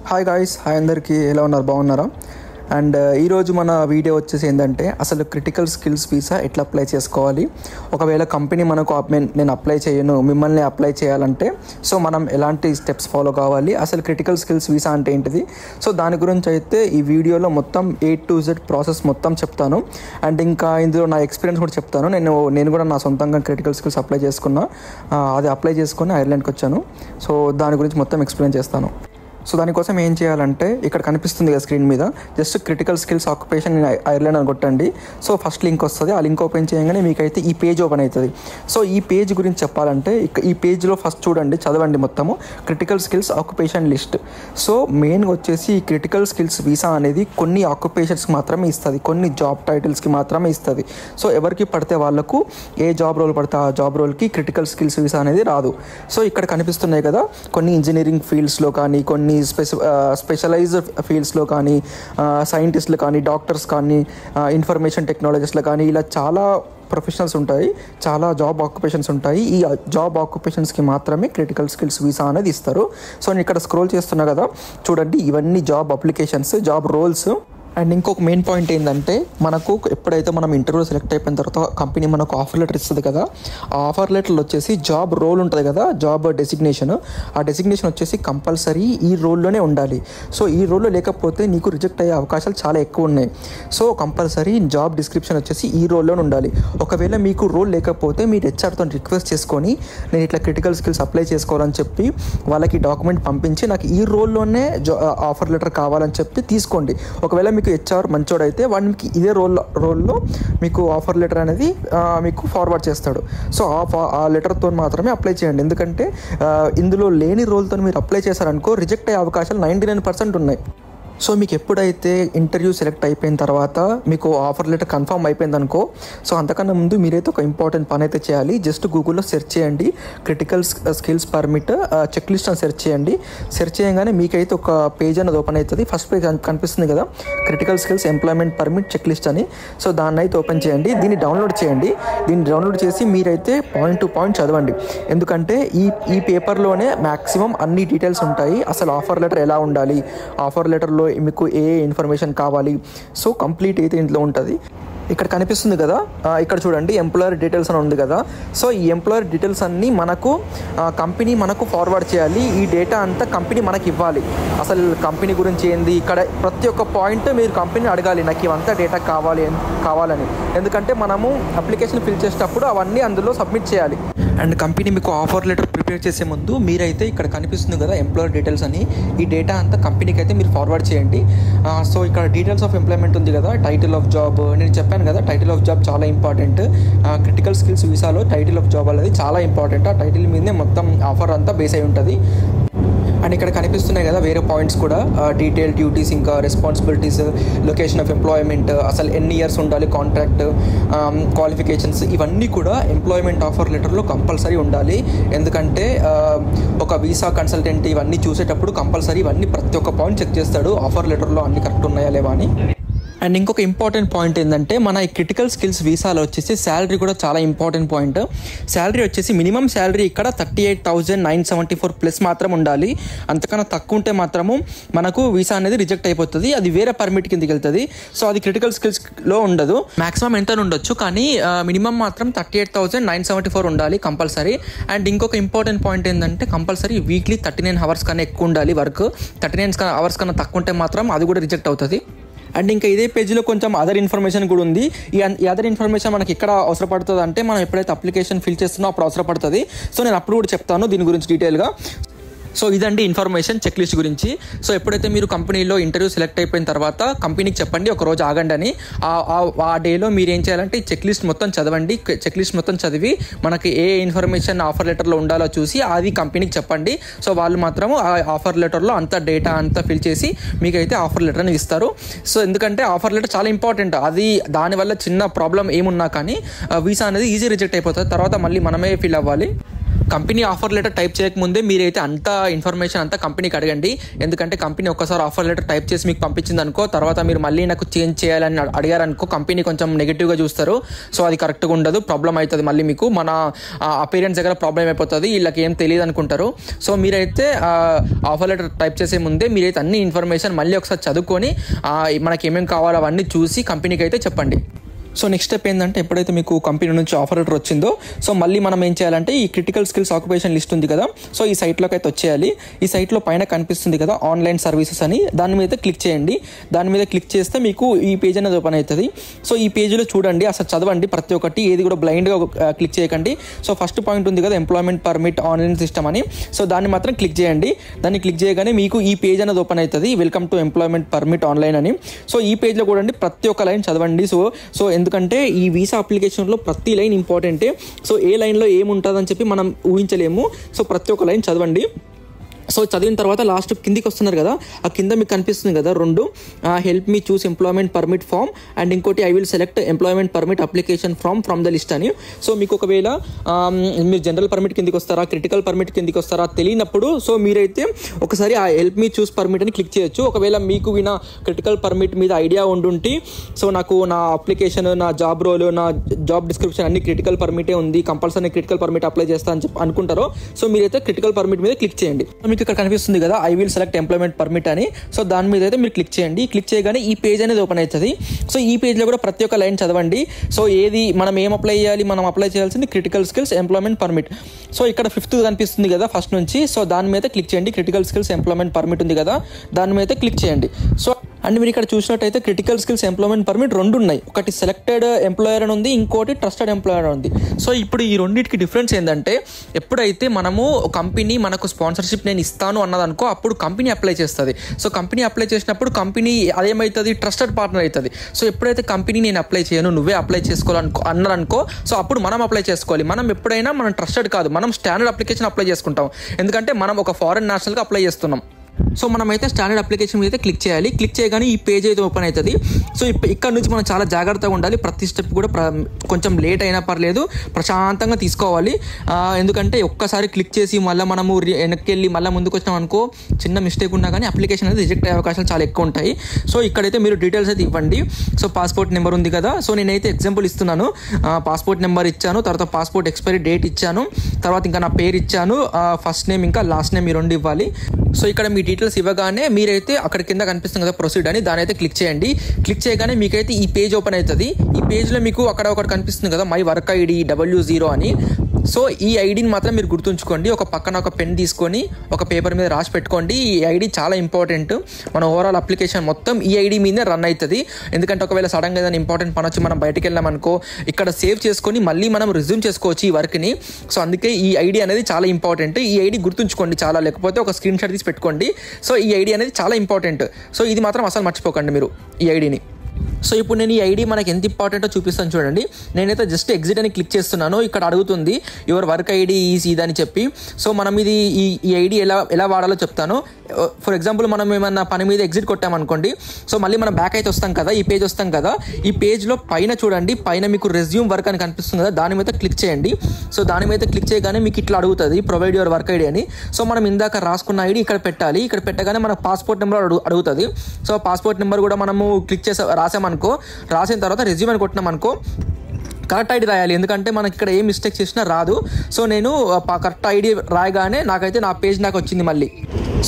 Hi guys, hi అందరికీ. ఎలా ఉన్నారు? బాగున్నారా? అండ్ ఈరోజు మన వీడియో వచ్చేసి ఏంటంటే అసలు క్రిటికల్ స్కిల్స్ వీసా ఎట్లా అప్లై చేసుకోవాలి. ఒకవేళ కంపెనీ మనకు నేను అప్లై చేయను, మిమ్మల్ని అప్లై చేయాలంటే సో మనం ఎలాంటి స్టెప్స్ ఫాలో కావాలి, అసలు క్రిటికల్ స్కిల్స్ వీసా అంటే ఏంటిది. సో దాని గురించి అయితే ఈ వీడియోలో మొత్తం A to Z ప్రాసెస్ మొత్తం చెప్తాను. అండ్ ఇంకా ఇందులో నా ఎక్స్పీరియన్స్ కూడా చెప్తాను. నేను కూడా నా సొంతంగా క్రిటికల్ స్కిల్స్ అప్లై చేసుకున్నా. అది అప్లై చేసుకొని ఐర్లాండ్కి వచ్చాను. సో దాని గురించి మొత్తం ఎక్స్ప్లెయిన్ చేస్తాను. సో దానికోసం ఏం చేయాలంటే ఇక్కడ కనిపిస్తుంది కదా స్క్రీన్ మీద, just critical skills occupation in Ireland అని కొట్టండి. సో ఫస్ట్ లింక్ వస్తుంది. ఆ లింక్ ఓపెన్ చేయగానే మీకైతే ఈ పేజ్ ఓపెన్ అవుతుంది. సో ఈ పేజ్ గురించి చెప్పాలంటే ఈ పేజ్లో ఫస్ట్ చూడండి, చదవండి మొత్తము critical skills occupation list. So మెయిన్గా వచ్చేసి ఈ క్రిటికల్ స్కిల్స్ వీసా అనేది కొన్ని ఆక్యుపేషన్స్కి మాత్రమే ఇస్తుంది, కొన్ని జాబ్ టైటిల్స్కి మాత్రమే ఇస్తుంది. సో ఎవరికి పడితే వాళ్ళకు ఏ జాబ్ రోల్ పడితే ఆ జాబ్ రోల్కి క్రిటికల్ స్కిల్స్ వీసా అనేది రాదు. సో ఇక్కడ కనిపిస్తున్నాయి కదా, కొన్ని ఇంజనీరింగ్ ఫీల్డ్స్లో కానీ, కొన్ని స్పెషలైజ్డ్ ఫీల్డ్స్లో కానీ, సైంటిస్టులు కానీ, డాక్టర్స్ కానీ, ఇన్ఫర్మేషన్ టెక్నాలజిస్టులు కానీ, ఇలా చాలా ప్రొఫెషనల్స్ ఉంటాయి, చాలా జాబ్ ఆక్యుపేషన్స్ ఉంటాయి. ఈ జాబ్ ఆక్యుపేషన్స్కి మాత్రమే క్రిటికల్ స్కిల్స్ వీసా అనేది ఇస్తారు. సో నేను ఇక్కడ స్క్రోల్ చేస్తున్నా కదా, చూడండి ఇవన్నీ job applications, job roles. And ఇంకొక మెయిన్ పాయింట్ ఏంటంటే మనకు ఎప్పుడైతే మనం ఇంటర్వ్యూ సెలెక్ట్ అయిపోయిన తర్వాత కంపెనీ మనకు ఆఫర్ లెటర్ ఇస్తుంది కదా, ఆ ఆఫర్ లెటర్లో వచ్చేసి జాబ్ రోల్ ఉంటుంది కదా, జాబ్ డెసిగ్నేషన్. ఆ డెసిగ్నేషన్ వచ్చేసి కంపల్సరీ ఈ రోల్లోనే ఉండాలి. సో ఈ రోల్లో లేకపోతే నీకు రిజెక్ట్ అయ్యే అవకాశాలు చాలా ఎక్కువ ఉన్నాయి. సో కంపల్సరీ జాబ్ డిస్క్రిప్షన్ వచ్చేసి ఈ రోల్లోనే ఉండాలి. ఒకవేళ మీకు రోల్ లేకపోతే మీరు హెచ్ఆర్తో రిక్వెస్ట్ చేసుకొని నేను ఇట్లా క్రిటికల్ స్కిల్స్ అప్లై చేసుకోవాలని చెప్పి వాళ్ళకి డాక్యుమెంట్ పంపించి నాకు ఈ రోల్లోనే ఆఫర్ లెటర్ కావాలని చెప్పి తీసుకోండి. ఒకవేళ మీకు హెచ్ఆర్ మంచోడైతే వాడికి ఇదే రోల్లో మీకు ఆఫర్ లెటర్ అనేది మీకు ఫార్వర్డ్ చేస్తాడు. సో ఆ లెటర్తో మాత్రమే అప్లై చేయండి. ఎందుకంటే ఇందులో లేని రోల్తో మీరు అప్లై చేశారనుకో రిజెక్ట్ అయ్యే అవకాశాలు 99% ఉన్నాయి. సో మీకు ఎప్పుడైతే ఇంటర్వ్యూ సెలెక్ట్ అయిపోయిన తర్వాత మీకు ఆఫర్ లెటర్ కన్ఫర్మ్ అయిపోయింది అనుకో, సో అంతకన్నా ముందు మీరైతే ఒక ఇంపార్టెంట్ పని అయితే చేయాలి. జస్ట్ గూగుల్లో సెర్చ్ చేయండి, critical skills permit check list అని సెర్చ్ చేయండి. సెర్చ్ చేయగానే మీకైతే ఒక పేజ్ అనేది ఓపెన్ అవుతుంది. ఫస్ట్ పేజ్ కనిపిస్తుంది కదా, critical skills employment permit check list అని. సో దాన్ని అయితే ఓపెన్ చేయండి, దీన్ని డౌన్లోడ్ చేయండి. దీన్ని డౌన్లోడ్ చేసి మీరైతే పాయింట్ టు పాయింట్ చదవండి. ఎందుకంటే ఈ పేపర్లోనే మ్యాక్సిమం అన్ని డీటెయిల్స్ ఉంటాయి. అసలు ఆఫర్ లెటర్ ఎలా ఉండాలి, ఆఫర్ లెటర్లో మీకు ఏ ఇన్ఫర్మేషన్ కావాలి, సో కంప్లీట్ అయితే ఇంట్లో ఉంటుంది. ఇక్కడ కనిపిస్తుంది కదా, ఇక్కడ చూడండి ఎంప్లాయర్ డీటెయిల్స్ అని ఉంది కదా. సో ఈ ఎంప్లాయర్ డీటెయిల్స్ అన్నీ మనకు కంపెనీ మనకు ఫార్వర్డ్ చేయాలి. ఈ డేటా అంతా కంపెనీ మనకి ఇవ్వాలి. అసలు కంపెనీ గురించి ఏంది, ఇక్కడ ప్రతి ఒక్క పాయింట్ మీరు కంపెనీని అడగాలి, నాకు ఇవంతా డేటా కావాలని. ఎందుకంటే మనము అప్లికేషన్ ఫిల్ చేసేటప్పుడు అవన్నీ అందులో సబ్మిట్ చేయాలి. అండ్ కంపెనీ మీకు ఆఫర్ లెటర్ ప్రిపేర్ చేసే ముందు మీరైతే ఇక్కడ కనిపిస్తుంది కదా ఎంప్లాయర్ డీటెయిల్స్ అని, ఈ డేటా అంతా కంపెనీకి అయితే మీరు ఫార్వర్డ్ చేయండి. సో ఇక్కడ డీటెయిల్స్ ఆఫ్ ఎంప్లాయ్మెంట్ ఉంది కదా, టైటిల్ ఆఫ్ జాబ్. నేను చెప్పాను కదా టైటిల్ ఆఫ్ జాబ్ చాలా ఇంపార్టెంట్. క్రిటికల్ స్కిల్స్ వీసాలో టైటిల్ ఆఫ్ జాబ్ అనేది చాలా ఇంపార్టెంట్. ఆ టైటిల్ మీదే మొత్తం ఆఫర్ అంతా బేస్ అయి ఉంటుంది. అండ్ ఇక్కడ కనిపిస్తున్నాయి కదా వేరే పాయింట్స్ కూడా, డీటెయిల్ డ్యూటీస్, ఇంకా రెస్పాన్సిబిలిటీస్, లొకేషన్ ఆఫ్ ఎంప్లాయ్మెంట్, అసలు ఎన్ని ఇయర్స్ ఉండాలి కాంట్రాక్ట్, క్వాలిఫికేషన్స్, ఇవన్నీ కూడా ఎంప్లాయ్మెంట్ ఆఫర్ లెటర్లో కంపల్సరీ ఉండాలి. ఎందుకంటే ఒక వీసా కన్సల్టెంట్ ఇవన్నీ చూసేటప్పుడు కంపల్సరీ ఇవన్నీ ప్రతి ఒక్క పాయింట్ చెక్ చేస్తాడు, ఆఫర్ లెటర్లో అన్ని కరెక్ట్ ఉన్నాయా లేవా అని. అండ్ ఇంకొక ఇంపార్టెంట్ పాయింట్ ఏంటంటే మన ఈ క్రిటికల్ స్కిల్స్ వీసాలో వచ్చేసి శాలరీ కూడా చాలా ఇంపార్టెంట్ పాయింట్. శాలరీ వచ్చేసి మినిమం శాలరీ ఇక్కడ 38,974 ప్లస్ మాత్రం ఉండాలి. అంతకన్నా తక్కువ ఉంటే మాత్రము మనకు వీసా అనేది రిజెక్ట్ అయిపోతుంది, అది వేరే పర్మిట్ కిందకి వెళ్తుంది. సో అది క్రిటికల్ స్కిల్స్లో ఉండదు. మాక్సిమం ఎంత ఉండొచ్చు, కానీ మినిమం మాత్రం 38,974 ఉండాలి కంపల్సరీ. అండ్ ఇంకొక ఇంపార్టెంట్ పాయింట్ ఏంటంటే కంపల్సరీ వీక్లీ 39 అవర్స్ కన్నా ఎక్కువ ఉండాలి వర్క్. 39 అవర్స్ కన్నా తక్కువ ఉంటే మాత్రం అది కూడా రిజెక్ట్ అవుతుంది. అండ్ ఇంకా ఇదే పేజీలో కొంచెం అదర్ ఇన్ఫర్మేషన్ కూడా ఉంది. ఈ అదర్ ఇన్ఫర్మేషన్ మనకి ఎక్కడ అవసరపడుతుంది అంటే మనం ఎప్పుడైతే అప్లికేషన్ ఫిల్ చేస్తున్నో అప్పుడు అవసరపడుతుంది. సో నేను అప్పుడు కూడా చెప్తాను దీని గురించి డీటెయిల్గా. సో ఇదండి ఇన్ఫర్మేషన్ చెక్ లిస్ట్ గురించి. సో ఎప్పుడైతే మీరు కంపెనీలో ఇంటర్వ్యూ సెలెక్ట్ అయిపోయిన తర్వాత కంపెనీకి చెప్పండి ఒక రోజు ఆగండి అని. ఆ డేలో మీరు ఏం చేయాలంటే చెక్ లిస్ట్ మొత్తం చదవండి. చెక్ లిస్ట్ మొత్తం చదివి మనకి ఏ ఇన్ఫర్మేషన్ ఆఫర్ లెటర్లో ఉండాలో చూసి అది కంపెనీకి చెప్పండి. సో వాళ్ళు మాత్రము ఆ ఆఫర్ లెటర్లో అంత డేటా అంతా ఫిల్ చేసి మీకైతే ఆఫర్ లెటర్ని ఇస్తారు. సో ఎందుకంటే ఆఫర్ లెటర్ చాలా ఇంపార్టెంట్, అది దానివల్ల చిన్న ప్రాబ్లం ఏమున్నా కానీ వీసా అనేది ఈజీ రిజెక్ట్ అయిపోతుంది, తర్వాత మళ్ళీ మనమే ఫిల్ అవ్వాలి. కంపెనీ ఆఫర్ లెటర్ టైప్ చేయకముందే మీరైతే అంత ఇన్ఫర్మేషన్ అంతా కంపెనీకి అడగండి. ఎందుకంటే కంపెనీ ఒక్కసారి ఆఫర్ లెటర్ టైప్ చేసి మీకు పంపించింది అనుకో, తర్వాత మీరు మళ్ళీ నాకు చేంజ్ చేయాలని అడిగారనుకో కంపెనీ కొంచెం నెగిటివ్గా చూస్తారు. సో అది కరెక్ట్గా ఉండదు, ప్రాబ్లం అవుతుంది. మళ్ళీ మీకు మన అపీరెన్స్ దగ్గర ప్రాబ్లం అయిపోతుంది, వీళ్ళకి ఏం తెలియదు అనుకుంటారు. సో మీరైతే ఆఫర్ లెటర్ టైప్ చేసే ముందే మీరైతే అన్ని ఇన్ఫర్మేషన్ మళ్ళీ ఒకసారి చదువుకొని మనకి ఏమేమి కావాలో అవన్నీ చూసి కంపెనీకి అయితే చెప్పండి. సో నెక్స్ట్ స్టెప్ ఏంటంటే, ఎప్పుడైతే మీకు కంపెనీ నుంచి ఆఫర్ లెటర్ వచ్చిందో, సో మళ్ళీ మనం ఏం చేయాలంటే ఈ క్రిటికల్ స్కిల్స్ ఆక్యుపేషన్ లిస్ట్ ఉంది కదా, సో ఈ సైట్లోకి అయితే వచ్చేయాలి. ఈ సైట్లో పైన కనిపిస్తుంది కదా ఆన్లైన్ సర్వీసెస్ అని, దాని మీద క్లిక్ చేయండి. దాని మీద క్లిక్ చేస్తే మీకు ఈ పేజ్ అనేది ఓపెన్ అవుతుంది. సో ఈ పేజ్లో చూడండి, అసలు చదవండి ప్రతి ఒక్కటి, ఏది కూడా బ్లైండ్గా క్లిక్ చేయకండి. సో ఫస్ట్ పాయింట్ ఉంది కదా ఎంప్లాయ్మెంట్ పర్మిట్ ఆన్లైన్ సిస్టమ్ అని, సో దాన్ని మాత్రం క్లిక్ చేయండి. దాన్ని క్లిక్ చేయగానే మీకు ఈ పేజ్ అనేది ఓపెన్ అవుతుంది, welcome to employment permit online అని. సో ఈ పేజ్లో కూడా ప్రతి ఒక్క లైన్ చదవండి. సో ఎందుకంటే ఈ వీసా అప్లికేషన్లో ప్రతి లైన్ ఇంపార్టెంటే. సో ఏ లైన్లో ఏముంటుందని చెప్పి మనం ఊహించలేము. సో ప్రతి ఒక్క లైన్ చదవండి. సో చదివిన తర్వాత లాస్ట్ కిందికి వస్తున్నారు కదా, ఆ కింద మీకు కనిపిస్తుంది కదా రెండు, help me choose employment permit form and ఇంకోటి I will select employment permit application from the list అని. సో మీకు ఒకవేళ మీరు జనరల్ పర్మిట్ కిందికి వస్తారా, క్రిటికల్ పర్మిట్ కిందికి వస్తారా తెలియనప్పుడు, సో మీరైతే ఒకసారి ఆ హెల్ప్ మీ చూస్ పర్మిట్ అని క్లిక్ చేయొచ్చు. ఒకవేళ మీకు క్రిటికల్ పర్మిట్ మీద ఐడియా ఉండుంటే, సో నాకు నా అప్లికేషన్, నా జాబ్ రోల్, నా జాబ్ డిస్క్రిప్షన్ అన్ని క్రిటికల్ పర్మిటే ఉంది, కంపల్సరీ క్రిటికల్ పర్మిట్ అప్లై చేస్తా అని చెప్పి అనుకుంటారో, సో మీరైతే క్రిటికల్ పర్మిట్ మీద క్లిక్ చేయండి. మీకు ఇక్కడ కనిపిస్తుంది కదా I will select employment permit అని, సో దాని మీద అయితే మీరు క్లిక్ చేయండి. క్లిక్ చేయగానే ఈ పేజ్ అనేది ఓపెన్ అవుతుంది. సో ఈ పేజ్లో కూడా ప్రతి ఒక్క లైన్ చదవండి. సో ఏది మనం ఏం అప్లై చేయాలి, మనం అప్లై చేయాల్సింది critical skills employment permit. So ఇక్కడ 5th కనిపిస్తుంది కదా ఫస్ట్ నుంచి, సో దాని మీద క్లిక్ చేయండి. క్రిటికల్ స్కిల్స్ ఎంప్లాయ్మెంట్ పర్మిట్ ఉంది కదా, దాని మీద క్లిక్ చేయండి. సో అండ్ మీరు ఇక్కడ చూసినట్టయితే క్రిటికల్ స్కిల్స్ ఎంప్లాయ్మెంట్ పర్మిట్ రెండు ఉన్నాయి, ఒకటి సెలెక్టెడ్ ఎంప్లాయర్ అని ఉంది, ఇంకోటి ట్రస్టెడ్ ఎంప్లాయర్ ఉంది. సో ఇప్పుడు ఈ రెండింటికి డిఫరెన్స్ ఏంటంటే, ఎప్పుడైతే మనము కంపెనీ మనకు స్పాన్సర్షిప్ నేను ఇస్తాను అన్నదనుకో, అప్పుడు కంపెనీ అప్లై చేస్తుంది. సో కంపెనీ అప్లై చేసినప్పుడు కంపెనీ అదేమవుతుంది, ట్రస్టెడ్ పార్ట్నర్ అవుతుంది. సో ఎప్పుడైతే కంపెనీ నేను అప్లై చేయను, నువ్వే అప్లై అన్నారనుకో, సో అప్పుడు మనం అప్లై చేసుకోవాలి. మనం ఎప్పుడైనా మనం ట్రస్టెడ్ కాదు, మనం స్టాండర్డ్ అప్లికేషన్ అప్లై చేసుకుంటాం. ఎందుకంటే మనం ఒక ఫారెన్ నేషనల్గా అప్లై చేస్తున్నాం. సో మనమైతే స్టాండర్డ్ అప్లికేషన్ మీద క్లిక్ చేయాలి. క్లిక్ చేయగానే ఈ పేజ్ అయితే ఓపెన్ అవుతుంది. సో ఇక్కడ నుంచి మనం చాలా జాగ్రత్తగా ఉండాలి. ప్రతి స్టెప్ కూడా కొంచెం లేట్ అయినా పర్లేదు, ప్రశాంతంగా తీసుకోవాలి. ఎందుకంటే ఒక్కసారి క్లిక్ చేసి మళ్ళీ మనము వెనక్కి వెళ్ళి మళ్ళీ ముందుకు వచ్చినాం అనుకో, చిన్న మిస్టేక్ ఉన్నా కానీ అప్లికేషన్ అనేది రిజెక్ట్ అయ్యే అవకాశాలు చాలా ఎక్కువ ఉంటాయి. సో ఇక్కడైతే మీరు డీటెయిల్స్ అయితే ఇవ్వండి. సో పాస్పోర్ట్ నెంబర్ ఉంది కదా, సో నేనైతే ఎగ్జాంపుల్ ఇస్తున్నాను. పాస్పోర్ట్ నెంబర్ ఇచ్చాను, తర్వాత పాస్పోర్ట్ ఎక్స్పైరీ డేట్ ఇచ్చాను, తర్వాత ఇంకా నా పేరు ఇచ్చాను, ఫస్ట్ నేమ్ ఇంకా లాస్ట్ నేమ్ ఈ రెండు ఇవ్వాలి. సో ఇక్కడ మీ డీటెయిల్స్ ఇవ్వగానే మీరైతే అక్కడ కింద కనిపిస్తుంది కదా ప్రొసీడ్ అని, దాని అయితే క్లిక్ చేయండి. క్లిక్ చేయగానే మీకైతే ఈ పేజ్ ఓపెన్ అవుతుంది. ఈ పేజ్లో మీకు అక్కడ ఒకటి కనిపిస్తుంది కదా మై వర్క్ ఐడి W0 అని. సో ఈ ఐడిని మాత్రం మీరు గుర్తుంచుకోండి. ఒక పక్కన ఒక పెన్ తీసుకొని ఒక పేపర్ మీద రాసి పెట్టుకోండి. ఈ ఐడి చాలా ఇంపార్టెంట్. మన ఓవరాల్ అప్లికేషన్ మొత్తం ఈ ఐడి మీదే రన్ అవుతుంది. ఎందుకంటే ఒకవేళ సడన్గా ఏదైనా ఇంపార్టెంట్ పని వచ్చి మనం బయటకు వెళ్ళామనుకో, ఇక్కడ సేవ్ చేసుకొని మళ్ళీ మనం రిజ్యూమ్ చేసుకోవచ్చు ఈ వర్క్ని. సో అందుకే ఈ ఐడి అనేది చాలా ఇంపార్టెంట్. ఈ ఐడి గుర్తుంచుకోండి చాలా, లేకపోతే ఒక స్క్రీన్ షాట్ తీసి పెట్టుకోండి. సో ఈ ఐడి అనేది చాలా ఇంపార్టెంట్. సో ఇది మాత్రం అసలు మర్చిపోకండి మీరు ఈ ఐడిని. సో ఇప్పుడు నేను ఈ ఐడి మనకి ఎంత ఇంపార్టెంటో చూపిస్తాను చూడండి. నేనైతే జస్ట్ ఎగ్జిట్ అని క్లిక్ చేస్తున్నాను. ఇక్కడ అడుగుతుంది యువర్ వర్క్ ఐడి ఈజ్ ఇదని చెప్పి. సో మనం ఇది ఈ ఐడి ఎలా వాడాలో చెప్తాను. ఫర్ ఎగ్జాంపుల్ మనం ఏమన్నా పని మీద ఎగ్జిట్ కొట్టామనుకోండి, సో మళ్ళీ మనం బ్యాక్ అయితే వస్తాం కదా, ఈ పేజ్ వస్తాం కదా. ఈ పేజ్లో పైన చూడండి, పైన మీకు రెజ్యూమ్ వర్క్ అని కనిపిస్తుంది కదా, దాని మీద క్లిక్ చేయండి. సో దాని మీద క్లిక్ చేయగానే మీకు ఇట్లా అడుగుతుంది ప్రొవైడ్ యువర్ వర్క్ ఐడి అని. సో మనం ఇందాక రాసుకున్న ఐడి ఇక్కడ పెట్టాలి. ఇక్కడ పెట్టగానే మన పాస్పోర్ట్ నెంబర్ అడుగుతుంది. సో పాస్పోర్ట్ నెంబర్ కూడా మనము క్లిక్ చేసి రాసామనుకో, రాసిన తర్వాత రెజ్యూమ్ అని కొట్టినామనుకో, కరెక్ట్ ఐడి రాయాలి. ఎందుకంటే మనకి ఇక్కడ ఏ మిస్టేక్ చేసినా రాదు. సో నేను కరెక్ట్ ఐడి రాయగానే నాకైతే నా పేజ్ నాకు వచ్చింది మళ్ళీ.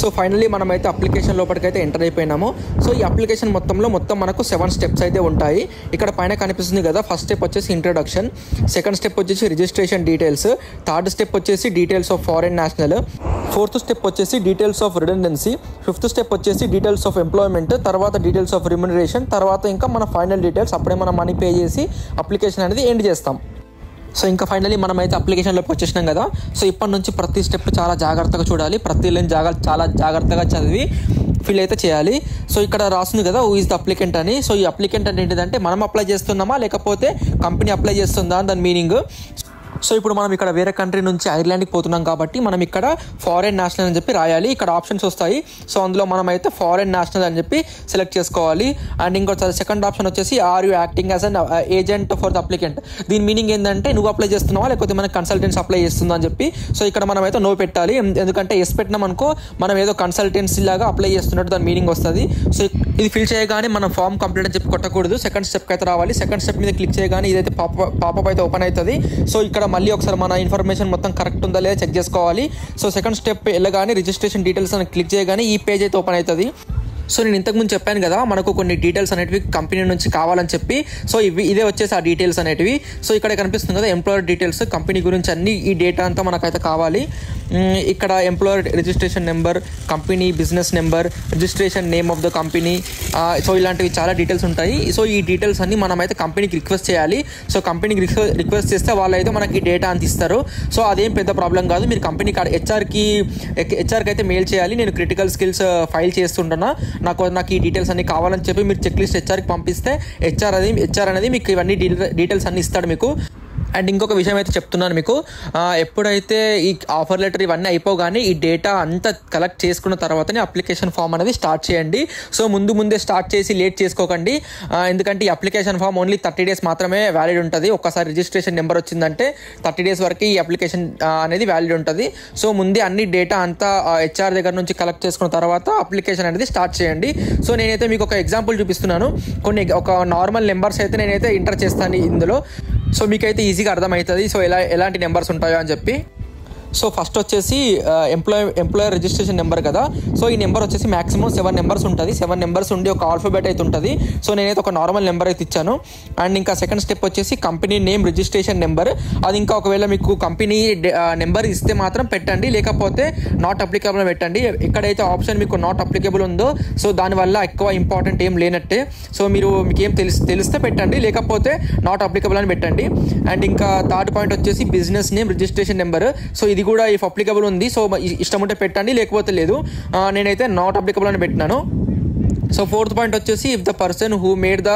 సో ఫైనల్లీ మనమైతే అప్లికేషన్ లోపలికైతే ఎంటర్ అయిపోయినాము. సో ఈ అప్లికేషన్ మొత్తం మనకు 7 స్టెప్స్ అయితే ఉంటాయి. ఇక్కడ పైన కనిపిస్తుంది కదా, ఫస్ట్ స్టెప్ వచ్చేసి ఇంట్రడక్షన్, సెకండ్ స్టెప్ వచ్చేసి రిజిస్ట్రేషన్ డీటెయిల్స్, థర్డ్ స్టెప్ వచ్చేసి details of foreign national, fourth step వచ్చేసి details of redundancy, fifth step వచ్చేసి డీటెయిల్స్ ఆఫ్ ఎంప్లాయ్మెంట్, తర్వాత డీటెయిల్స్ ఆఫ్ రిమ్యునరేషన్, తర్వాత ఇంకా మన ఫైనల్ డీటెయిల్స్. అప్పుడే మనం మనీ పే చేసి అప్లికేషన్ అనేది ఎండ్ చేస్తాం. సో ఇంకా ఫైనలీ మనమైతే అప్లికేషన్లోకి వచ్చేసినాం కదా. సో ఇప్పటి నుంచి ప్రతి స్టెప్ చాలా జాగ్రత్తగా చూడాలి, ప్రతి లైన్ చాలా జాగ్రత్తగా చదివి ఫిల్ అయితే చేయాలి. సో ఇక్కడ రాస్తుంది కదా హూ ఈజ్ ద అప్లికెంట్ అని. సో ఈ అప్లికెంట్ అంటే ఏంటిదంటే మనం అప్లై చేస్తున్నామా లేకపోతే కంపెనీ అప్లై చేస్తుందా అని దాని మీనింగ్. సో ఇప్పుడు మనం ఇక్కడ వేరే కంట్రీ నుంచి ఐర్లాండ్కి పోతున్నాం కాబట్టి మనం ఇక్కడ ఫారెన్ నేషనల్ అని చెప్పి రాయాలి. ఇక్కడ ఆప్షన్స్ వస్తాయి. సో అందులో మనం అయితే ఫారెన్ నేషనల్ అని చెప్పి సెలెక్ట్ చేసుకోవాలి. అండ్ ఇంకో సెకండ్ ఆప్షన్ వచ్చేసి are you acting as an agent for the applicant. దీని మీనింగ్ ఏంటంటే నువ్వు అప్లై చేస్తున్నావా లేకపోతే మన కన్సల్టెన్సీ అప్లై చేస్తుందా అని చెప్పి. సో ఇక్కడ మనం అయితే నో పెట్టాలి. ఎందుకంటే ఎస్ పెట్టినాం అనుకో మనం ఏదో కన్సల్టెన్సీ లాగా అప్లై చేస్తున్నట్టు దాని మీనింగ్ వస్తుంది. సో ఇది ఫిల్ చేయగానే మనం ఫామ్ కంప్లీట్ అని చెప్పి కొట్టకూడదు. సెకండ్ స్టెప్కి అయితే రావాలి. సెకండ్ స్టెప్ మీద క్లిక్ చేయగానే ఇదైతే పాపప్ అయితే ఓపెన్ అవుతుంది. సో ఇక్కడ మళ్ళీ ఒకసారి మన ఇన్ఫర్మేషన్ మొత్తం కరెక్ట్ ఉందా లేదా చెక్ చేసుకోవాలి. సో సెకండ్ స్టెప్ వెళ్ళగానే రిజిస్ట్రేషన్ డీటెయిల్స్ అని క్లిక్ చేయగానే ఈ పేజ్ అయితే ఓపెన్ అవుతుంది. సో నేను ఇంతకుముందు చెప్పాను కదా మనకు కొన్ని డీటెయిల్స్ అనేటివి కంపెనీ నుంచి కావాలని చెప్పి. సో ఇదే వచ్చేసి ఆ డీటెయిల్స్ అనేటివి. సో ఇక్కడ కనిపిస్తుంది కదా ఎంప్లాయర్ డీటెయిల్స్, కంపెనీ గురించి అన్ని ఈ డేటా అంతా మనకైతే కావాలి. ఇక్కడ employer registration number, company business number, registration name of the company, so ఇలాంటివి చాలా డీటెయిల్స్ ఉంటాయి. సో ఈ డీటెయిల్స్ అన్ని మనమైతే కంపెనీకి రిక్వెస్ట్ చేయాలి. సో కంపెనీకి రిక్వెస్ట్ చేస్తే వాళ్ళు అయితే మనకి డేటా అంత ఇస్తారు. సో అదేం పెద్ద ప్రాబ్లం కాదు. మీరు కంపెనీ హెచ్ఆర్కి అయితే మెయిల్ చేయాలి. నేను క్రిటికల్ స్కిల్స్ ఫైల్ చేస్తుంటున్నా, నాకు ఈ డీటెయిల్స్ అన్ని కావాలని చెప్పి మీరు చెక్ లిస్ట్ హెచ్ఆర్కి పంపిస్తే హెచ్ఆర్ అనేది మీకు ఇవన్నీ డీటెయిల్స్ అన్ని ఇస్తాడు మీకు. అండ్ ఇంకొక విషయం అయితే చెప్తున్నాను మీకు, ఎప్పుడైతే ఈ ఆఫర్ లెటర్ ఇవన్నీ అయిపోగానే ఈ డేటా అంతా కలెక్ట్ చేసుకున్న తర్వాతనే అప్లికేషన్ ఫామ్ అనేది స్టార్ట్ చేయండి. సో ముందే స్టార్ట్ చేసి లేట్ చేసుకోకండి. ఎందుకంటే ఈ అప్లికేషన్ ఫామ్ ఓన్లీ 30 days మాత్రమే వ్యాలిడ్ ఉంటుంది. ఒక్కసారి రిజిస్ట్రేషన్ నెంబర్ వచ్చిందంటే 30 days వరకు ఈ అప్లికేషన్ అనేది వ్యాలిడ్ ఉంటుంది. సో ముందే అన్ని డేటా అంతా హెచ్ఆర్ దగ్గర నుంచి కలెక్ట్ చేసుకున్న తర్వాత అప్లికేషన్ అనేది స్టార్ట్ చేయండి. సో నేనైతే మీకు ఒక ఎగ్జాంపుల్ చూపిస్తున్నాను. ఒక నార్మల్ నెంబర్స్ అయితే నేనైతే ఎంటర్ చేస్తాను ఇందులో. సో మీకైతే ఈజీగా అర్థమవుతుంది సో ఎలాంటి నెంబర్స్ ఉంటాయో అని చెప్పి. సో ఫస్ట్ వచ్చేసి ఎంప్లాయర్ రిజిస్ట్రేషన్ నెంబర్ కదా. సో ఈ నెంబర్ వచ్చేసి మాక్సిమం 7 నెంబర్స్ ఉంటుంది. 7 నెంబర్స్ ఉండి ఒక ఆల్ఫాబెట్ అయితే ఉంటుంది. సో నేనైతే ఒక నార్మల్ నెంబర్ అయితే ఇచ్చాను. అండ్ ఇంకా సెకండ్ స్టెప్ వచ్చేసి కంపెనీ నేమ్ రిజిస్ట్రేషన్ నెంబర్. అది ఇంకా ఒకవేళ మీకు కంపెనీ నెంబర్ ఇస్తే మాత్రం పెట్టండి, లేకపోతే నాట్ అప్లికబుల్ పెట్టండి. ఎక్కడైతే ఆప్షన్ మీకు నాట్ అప్లికబుల్ ఉందో సో దానివల్ల ఎక్కువ ఇంపార్టెంట్ ఏం లేనట్టే. సో మీకేం తెలిస్తే పెట్టండి, లేకపోతే నాట్ అప్లికబుల్ అని పెట్టండి. అండ్ ఇంకా థర్డ్ పాయింట్ వచ్చేసి business name registration number. So ఇది కూడా ఇఫ్ అప్లికబుల్ ఉంది, సో ఇష్టం ఉంటే పెట్టండి, లేకపోతే లేదు. నేనైతే నాట్ అప్లికబుల్ అని పెట్టినాను. సో ఫోర్త్ పాయింట్ వచ్చేసి if the person who made the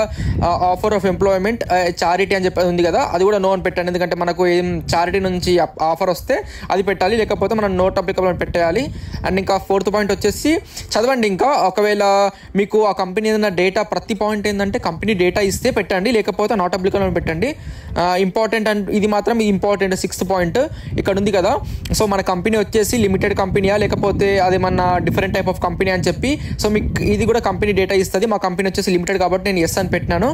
offer of employment charity అని చెప్పి ఉంది కదా, అది కూడా నో అని పెట్టండి. ఎందుకంటే మనకు ఏం చారిటీ నుంచి ఆఫర్ వస్తే అది పెట్టాలి, లేకపోతే మనం నోట్ అప్లికబుల్ అని పెట్టేయాలి. అండ్ ఇంకా ఫోర్త్ పాయింట్ వచ్చేసి చదవండి. ఇంకా ఒకవేళ మీకు ఆ కంపెనీ ఏదైనా డేటా, ప్రతి పాయింట్ ఏంటంటే కంపెనీ డేటా ఇస్తే పెట్టండి, లేకపోతే నాట్ అప్లికబుల్ అని పెట్టండి. ఇంపార్టెంట్ అండ్ ఇది మాత్రం ఇంపార్టెంట్. 6th పాయింట్ ఇక్కడ ఉంది కదా. సో మన కంపెనీ వచ్చేసి లిమిటెడ్ కంపెనీయా లేకపోతే అదేమన్నా డిఫరెంట్ టైప్ ఆఫ్ కంపెనీ అని చెప్పి. సో మీకు ఇది కూడా కంపెనీ డేటా ఇస్తుంది. మా కంపెనీ వచ్చేసి లిమిటెడ్ కాబట్టి నేను ఎస్ అని పెట్టినాను.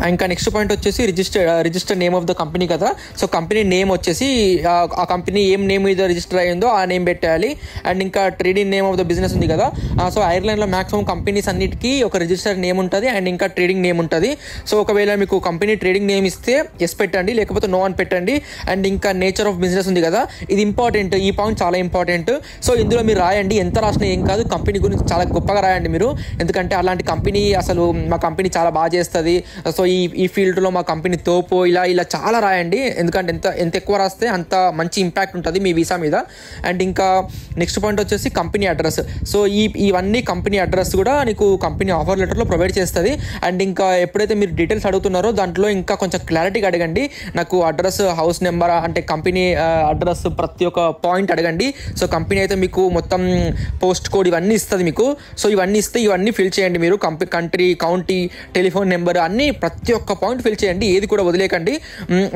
ఇంకా నెక్స్ట్ పాయింట్ వచ్చేసి register name of the company కదా. సో కంపెనీ నేమ్ వచ్చేసి ఆ కంపెనీ ఏం నేమ్ మీద రిజిస్టర్ అయ్యిందో ఆ నేమ్ పెట్టాలి. అండ్ ఇంకా trading name of the business ఉంది కదా. సో ఐర్లాండ్లో మ్యాక్సిమం కంపెనీస్ అన్నిటికీ ఒక రిజిస్టర్ నేమ్ ఉంటుంది అండ్ ఇంకా ట్రేడింగ్ నేమ్ ఉంటుంది. సో ఒకవేళ మీకు కంపెనీ ట్రేడింగ్ నేమ్ ఇస్తే ఎస్ పెట్టండి, లేకపోతే నో అని పెట్టండి. అండ్ ఇంకా నేచర్ ఆఫ్ బిజినెస్ ఉంది కదా, ఇది ఇంపార్టెంట్. ఈ పాయింట్ చాలా ఇంపార్టెంట్. సో ఇందులో మీరు రాయండి, ఎంత రాసినా ఏం కాదు, కంపెనీ గురించి చాలా గొప్పగా రాయండి మీరు. ఎందుకంటే అలాంటి కంపెనీ, అసలు మా కంపెనీ చాలా బాగా చేస్తుంది, సో ఈ ఫీల్డ్లో మా కంపెనీ తోపు, ఇలా చాలా రాయండి. ఎందుకంటే ఎంత ఎక్కువ రాస్తే అంత మంచి ఇంపాక్ట్ ఉంటుంది మీ వీసా మీద. అండ్ ఇంకా నెక్స్ట్ పాయింట్ వచ్చేసి కంపెనీ అడ్రస్. సో ఇవన్నీ కంపెనీ అడ్రస్ కూడా నీకు కంపెనీ ఆఫర్ లెటర్లో ప్రొవైడ్ చేస్తుంది. అండ్ ఇంకా ఎప్పుడైతే మీరు డీటెయిల్స్ అడుగుతున్నారో దాంట్లో ఇంకా కొంచెం క్లారిటీగా అడగండి. నాకు అడ్రస్, హౌస్ నెంబర్, అంటే కంపెనీ అడ్రస్ ప్రతి ఒక్క పాయింట్ అడగండి. సో కంపెనీ అయితే మీకు మొత్తం పోస్ట్ కోడ్ ఇవన్నీ ఇస్తుంది మీకు. సో ఇవన్నీ ఇస్తే ఇవన్నీ ఫిల్ చేయండి మీరు. కంట్రీ, కౌంటీ, టెలిఫోన్ నెంబర్ అన్నీ ప్రతి ఒక్క పాయింట్ ఫిల్ చేయండి, ఏది కూడా వదిలేకండి.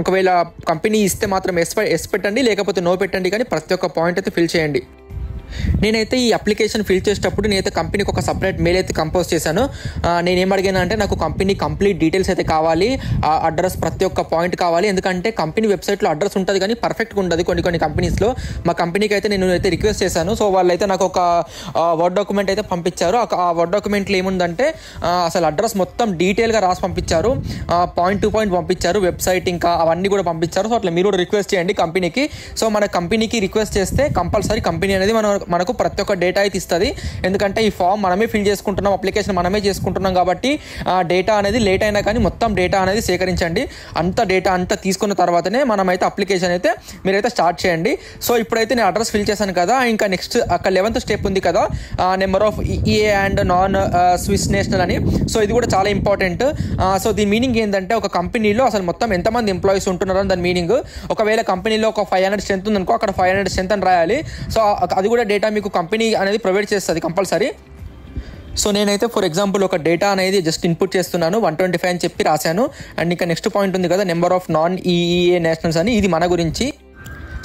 ఒకవేళ కంపెనీ ఇస్తే మాత్రం ఎస్ పెట్టండి, లేకపోతే నో పెట్టండి, కానీ ప్రతి ఒక్క పాయింట్ అయితే ఫిల్ చేయండి. నేనైతే ఈ అప్లికేషన్ ఫిల్ చేసేటప్పుడు నేనైతే కంపెనీకి ఒక సపరేట్ మెయిల్ అయితే కంపోజ్ చేశాను. నేనేం అడిగాను అంటే నాకు కంపెనీ కంప్లీట్ డీటెయిల్స్ అయితే కావాలి, అడ్రస్ ప్రతి ఒక్క పాయింట్ కావాలి. ఎందుకంటే కంపెనీ వెబ్సైట్లో అడ్రస్ ఉంటుంది కానీ పర్ఫెక్ట్గా ఉండదు కొన్ని కంపెనీస్లో. మా కంపెనీకి అయితే నేను అయితే రిక్వెస్ట్ చేశాను. సో వాళ్ళైతే నాకు ఒక వర్డ్ డాక్యుమెంట్ అయితే పంపించారు. ఆ వర్డ్ డాక్యుమెంట్లో ఏముందంటే అసలు అడ్రస్ మొత్తం డీటెయిల్గా రాసి పంపించారు, పాయింట్ టు పాయింట్ పంపించారు, వెబ్సైట్ ఇంకా అవన్నీ కూడా పంపించారు. సో అట్లా మీరు కూడా రిక్వెస్ట్ చేయండి కంపెనీకి. సో మన కంపెనీకి రిక్వెస్ట్ చేస్తే కంపల్సరీ కంపెనీ అనేది మనకు ప్రతి ఒక్క డేటా అయితే ఇస్తుంది. ఎందుకంటే ఈ ఫామ్ మనమే ఫిల్ చేసుకుంటున్నాం, అప్లికేషన్ మనమే చేసుకుంటున్నాం కాబట్టి డేటా అనేది లేట్ అయినా కానీ మొత్తం డేటా అనేది సేకరించండి. అంత డేటా అంతా తీసుకున్న తర్వాతనే మనమైతే అప్లికేషన్ అయితే మీరైతే స్టార్ట్ చేయండి. సో ఇప్పుడైతే నేను అడ్రస్ ఫిల్ చేశాను కదా, ఇంకా నెక్స్ట్ అక్కడ 11th స్టెప్ ఉంది కదా, number of EA and non Swiss national అని. సో ఇది కూడా చాలా ఇంపార్టెంట్. సో దీని మీనింగ్ ఏంటంటే ఒక కంపెనీలో అసలు మొత్తం ఎంతమంది ఎంప్లాయీస్ ఉంటున్నారో దాని మీనింగ్. ఒకవేళ కంపెనీలో ఒక 500 స్ట్రెంత్ ఉందనుకో, అక్కడ 500 స్ట్రెంత్ అని రాయాలి. సో అది కూడా డేటా మీకు కంపెనీ అనేది ప్రొవైడ్ చేస్తుంది కంపల్సరీ. సో నేనైతే ఫర్ ఎగ్జాంపుల్ ఒక డేటా అనేది జస్ట్ ఇన్పుట్ చేస్తున్నాను, 125 అని చెప్పి రాశాను. అండ్ ఇంకా నెక్స్ట్ పాయింట్ ఉంది కదా, number of non EA nationals అని, ఇది మన గురించి.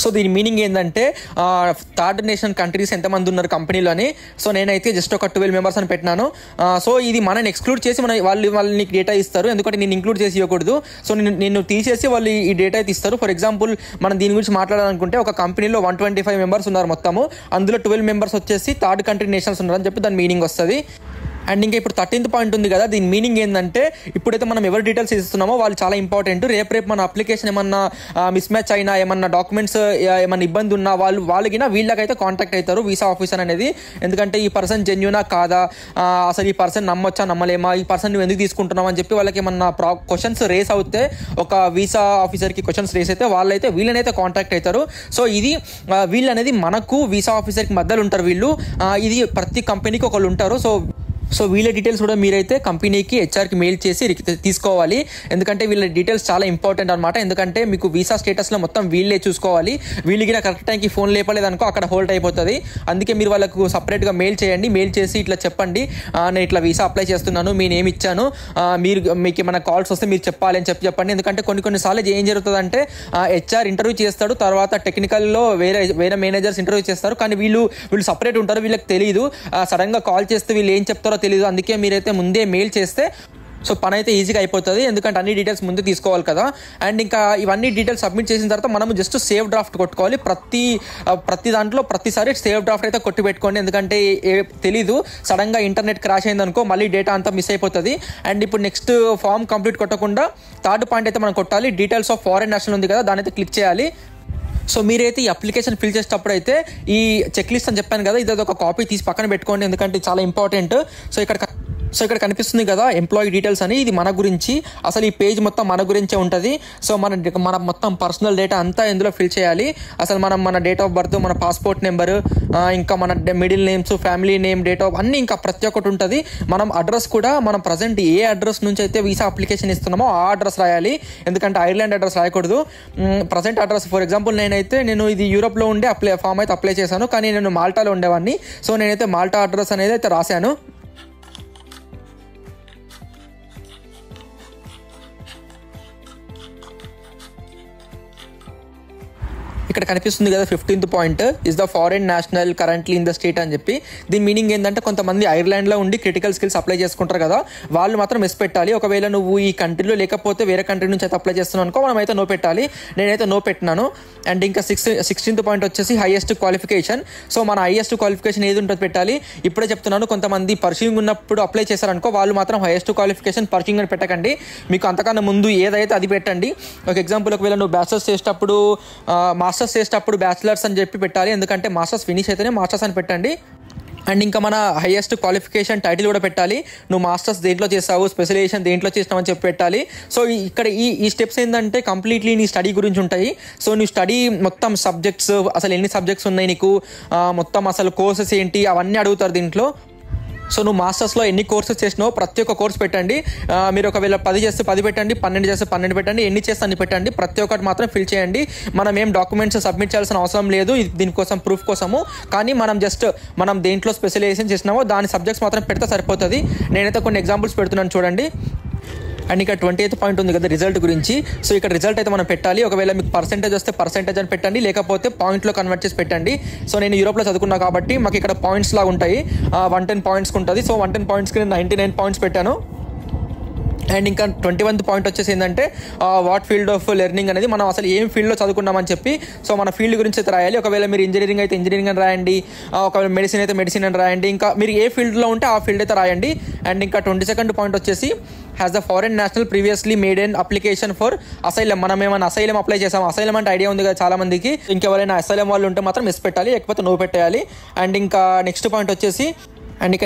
సో దీని మీనింగ్ ఏంటంటే థర్డ్ నేషన్ కంట్రీస్ ఎంతమంది ఉన్నారు కంపెనీలో అని. సో నేనైతే జస్ట్ ఒక 12 మెంబర్స్ అని పెట్టినాను. సో ఇది మనని ఎక్స్క్లూడ్ చేసి వాళ్ళు నీకు డేటా ఇస్తారు, ఎందుకంటే నేను ఇంక్లూడ్ చేసి ఇవ్వకూడదు. సో నేను తీసేసి వాళ్ళు ఈ డేటా అయితే ఇస్తారు. ఫర్ ఎగ్జాంపుల్ మనం దీని గురించి మాట్లాడాలనుకుంటే ఒక కంపెనీలో 125 మెంబర్స్ ఉన్నారు మొత్తము, అందులో 12 మెంబర్స్ వచ్చేసి థర్డ్ కంట్రీ నేషనల్స్ ఉన్నారని చెప్పి దాని మీనింగ్ వస్తుంది. అండ్ ఇంకా ఇప్పుడు 13th పాయింట్ ఉంది కదా, దీని మీనింగ్ ఏంటంటే ఇప్పుడైతే మనం ఎవరి డీటెయిల్స్ ఇస్తున్నామో వాళ్ళు చాలా ఇంపార్టెంట్. రేపు మన అప్లికేషన్ ఏమన్నా మిస్ మ్యాచ్ అయినా, ఏమన్నా డాక్యుమెంట్స్ ఏమన్నా ఇబ్బంది ఉన్నా వాళ్ళకినా వీళ్ళకైతే కాంటాక్ట్ అవుతారు వీసా ఆఫీసర్ అనేది. ఎందుకంటే ఈ పర్సన్ జెన్యూనా కాదా, అసలు ఈ పర్సన్ నమ్మొచ్చా నమ్మలేమా, ఈ పర్సన్ నువ్వు ఎందుకు తీసుకుంటున్నావు అని చెప్పి వాళ్ళకి ఏమన్నా క్వశ్చన్స్ రేస్ అవుతే, ఒక వీసా ఆఫీసర్కి క్వశ్చన్స్ రేస్ అయితే వాళ్ళైతే వీళ్ళనైతే కాంటాక్ట్ అవుతారు. సో ఇది వీళ్ళు అనేది మనకు వీసా ఆఫీసర్కి మధ్యలో ఉంటారు వీళ్ళు. ఇది ప్రతి కంపెనీకి ఒకళ్ళు ఉంటారు. సో వీళ్ళ డీటెయిల్స్ కూడా మీరైతే కంపెనీకి హెచ్ఆర్కి మెయిల్ చేసి తీసుకోవాలి. ఎందుకంటే వీళ్ళ డీటెయిల్స్ చాలా ఇంపార్టెంట్ అనమాట. ఎందుకంటే మీకు వీసా స్టేటస్లో మొత్తం వీళ్ళే చూసుకోవాలి. వీళ్ళకి కరెక్ట్ టైంకి ఫోన్ లేపలేదనుకో అక్కడ హోల్డ్ అయిపోతుంది. అందుకే మీరు వాళ్ళకు సపరేట్గా మెయిల్ చేయండి. మెయిల్ చేసి ఇట్లా చెప్పండి, నేను ఇట్లా వీసా అప్లై చేస్తున్నాను, మీ నేమ్ ఇచ్చాను, మీకు ఏమైనా కాల్స్ వస్తే మీరు చెప్పాలి అని చెప్పండి. ఎందుకంటే కొన్నిసార్లు ఏం జరుగుతుందంటే హెచ్ఆర్ ఇంటర్వ్యూ చేస్తాడు, తర్వాత టెక్నికల్లో వేరే మేనేజర్స్ ఇంటర్వ్యూ చేస్తారు, కానీ వీళ్ళు సపరేట్ ఉంటారు, వీళ్ళకి తెలియదు. సడన్గా కాల్ చేస్తే వీళ్ళు ఏం చెప్తారో తెలియదు. అందుకే మీరైతే ముందే మెయిల్ చేస్తే సో పని అయితే ఈజీగా అయిపోతుంది. ఎందుకంటే అన్ని డీటెయిల్స్ ముందు తీసుకోవాలి కదా. అండ్ ఇంకా ఇవన్నీ డీటెయిల్స్ సబ్మిట్ చేసిన తర్వాత మనము జస్ట్ సేవ్ డ్రాఫ్ట్ కొట్టుకోవాలి. ప్రతి దాంట్లో ప్రతిసారి సేవ్ డ్రాఫ్ట్ అయితే కొట్టి పెట్టుకోండి. ఎందుకంటే తెలీదు, సడన్గా ఇంటర్నెట్ క్రాష్ అయిందనుకో మళ్ళీ డేటా అంతా మిస్ అయిపోతుంది. అండ్ ఇప్పుడు నెక్స్ట్ ఫామ్ కంప్లీట్ కొట్టకుండా థర్డ్ పాయింట్ అయితే మనం కొట్టాలి. డీటెయిల్స్ ఆఫ్ ఫారెన్ నేషనల్ ఉంది కదా, దాని అయితే క్లిక్ చేయాలి. సో మీరైతే ఈ అప్లికేషన్ ఫిల్ చేసేటప్పుడు అయితే ఈ చెక్ లిస్ట్ అని చెప్పాను కదా, ఇది ఒక కాపీ తీసి పక్కన పెట్టుకోండి, ఎందుకంటే చాలా ఇంపార్టెంట్. సో ఇక్కడ కనిపిస్తుంది కదా ఎంప్లాయీ డీటెయిల్స్ అని, ఇది మన గురించి. అసలు ఈ పేజ్ మొత్తం మన గురించే ఉంటుంది. సో మన మొత్తం పర్సనల్ డేటా అంతా ఇందులో ఫిల్ చేయాలి. అసలు మన డేట్ ఆఫ్ బర్త్, మన పాస్పోర్ట్ నెంబరు, ఇంకా మన middle names, family name, date of అన్నీ ఇంకా ప్రతి ఒక్కటి ఉంటుంది. మనం అడ్రస్ కూడా మనం ప్రజెంట్ ఏ అడ్రస్ నుంచి అయితే వీసా అప్లికేషన్ ఇస్తున్నామో ఆ అడ్రస్ రాయాలి. ఎందుకంటే ఐర్లాండ్ అడ్రస్ రాయకూడదు. ప్రజెంట్ అడ్రస్ ఫర్ ఎగ్జాంపుల్ నేను ఇది యూరోప్లో ఉండే ఫామ్ అయితే అప్లై చేశాను, కానీ నేను మాల్టాలో ఉండేవాడిని. సో నేనైతే మాల్టా అడ్రస్ అనేది అయితే రాశాను. ఇక్కడ కనిపిస్తుంది కదా 15th point, is the foreign national currently in the state అని చెప్పి. దీని మీనింగ్ ఏంటంటే కొంతమంది ఐర్లాండ్లో ఉండి క్రిటికల్ స్కిల్స్ అప్లై చేసుకుంటారు కదా, వాళ్ళు మాత్రం ఎస్ పెట్టాలి. ఒకవేళ నువ్వు ఈ కంట్రీలో లేకపోతే వేరే కంట్రీ నుంచి అయితే అప్లై చేస్తున్నావు అనుకో, మనం అయితే నో పెట్టాలి. నేనైతే నో పెట్టినాను. అండ్ ఇంకా 16th పాయింట్ వచ్చేసి హైయెస్ట్ క్వాలిఫికేషన్. సో మన హైయెస్ట్ క్వాలిఫికేషన్ ఏది ఉంటుంది పెట్టాలి. ఇప్పుడే చెప్తున్నాను, కొంతమంది పర్సూయింగ్ ఉన్నప్పుడు అప్లై చేశారనుకో వాళ్ళు మాత్రం హైయెస్ట్ క్వాలిఫికేషన్ పర్సూయింగ్ అని పెట్టకండి. మీకు అంతకన్నా ముందు ఏదైతే అది పెట్టండి. ఒక ఎగ్జాంపుల్, ఒకవేళ నువ్వు బ్యాచిలర్స్ చేసేటప్పుడు మాస్టర్స్ చేసేటప్పుడు బ్యాచిలర్స్ అని చెప్పి పెట్టాలి. ఎందుకంటే మాస్టర్స్ ఫినిష్ అయితేనే మాస్టర్స్ అని పెట్టండి. అండ్ ఇంకా మన హైయెస్ట్ క్వాలిఫికేషన్ టైటిల్ కూడా పెట్టాలి. నువ్వు మాస్టర్స్ దేంట్లో చేస్తావు, స్పెషలైజేషన్ దేంట్లో చేసినావు అని చెప్పి పెట్టాలి. సో ఇక్కడ ఈ స్టెప్స్ ఏంటంటే కంప్లీట్లీ నీ స్టడీ గురించి ఉంటాయి. సో నీ స్టడీ మొత్తం సబ్జెక్ట్స్, అసలు ఎన్ని సబ్జెక్ట్స్ ఉన్నాయి నీకు, మొత్తం అసలు కోర్సెస్ ఏంటి అవన్నీ అడుగుతారు దీంట్లో. సో నువ్వు మాస్టర్స్లో ఎన్ని కోర్సెస్ చేసినావో ప్రతి ఒక్క కోర్స్ పెట్టండి. మీరు ఒకవేళ 10 చేస్తే 10 పెట్టండి, 12 చేస్తే 12 పెట్టండి, ఎన్ని చేస్తే అన్ని పెట్టండి. ప్రతి ఒక్కటి మాత్రం ఫిల్ చేయండి. మనం ఏం డాక్యుమెంట్స్ సబ్మిట్ చేయాల్సిన అవసరం లేదు దీనికోసం, ప్రూఫ్ కోసము. కానీ మనం దేంట్లో స్పెషలైజేషన్ చేసినామో దాని సబ్జెక్ట్స్ మాత్రం పెడితే సరిపోతుంది. నేనైతే కొన్ని ఎగ్జాంపుల్స్ పెడుతున్నాను చూడండి. అండ్ ఇక్కడ 28th పాయింట్ ఉంది కదా రిజల్ట్ గురించి. సో ఇక్కడ రిజల్ట్ అయితే మనం పెట్టాలి. ఒకవేళ మీకు పర్సెంటేజ్ వస్తే పర్సెంటేజ్ అని పెట్టండి, లేకపోతే పాయింట్లో కన్వర్ట్ చేసి పెట్టండి. సో నేను యూరోప్లో చదువుకున్నా కాబట్టి మాకు ఇక్కడ పాయింట్స్ లాగా ఉంటాయి, 110 పాయింట్స్కి ఉంటుంది. సో 110 పాయింట్స్కి నేను 99 పాయింట్స్ పెట్టాను. అండ్ ఇంకా 21th పాయింట్ వచ్చేసి ఏంటంటే వాట్ ఫీల్డ్ ఆఫ్ లెర్నింగ్ అనేది మనం అసలు ఏం ఫీల్డ్లో చదువుకున్నామని చెప్పి సో మన ఫీల్డ్ గురించి అయితే రాయాలి. ఒకవేళ మీరు ఇంజనీరింగ్ అయితే ఇంజనీరింగ్ అని రాయండి, ఒకవేళ మెడిసిన్ అయితే మెడిసిన్ అని రాయండి, ఇంకా మీరు ఏ ఫీల్డ్లో ఉంటే ఆ ఫీల్డ్ అయితే రాయండి. అండ్ ఇంకా 22nd పాయింట్ వచ్చేసి has the foreign national previously made an application for asylum. మనం ఏమైనా అసైలం అప్లై చేసాం, అసైలం అంటే ఐడియా ఉంది కదా చాలా మందికి, ఇంకెవరైనా అసైలం వాళ్ళు ఉంటే మాత్రం మిస్ పెట్టాలి, లేకపోతే నో పెట్టేయాలి. అండ్ ఇంకా నెక్స్ట్ పాయింట్ వచ్చేసి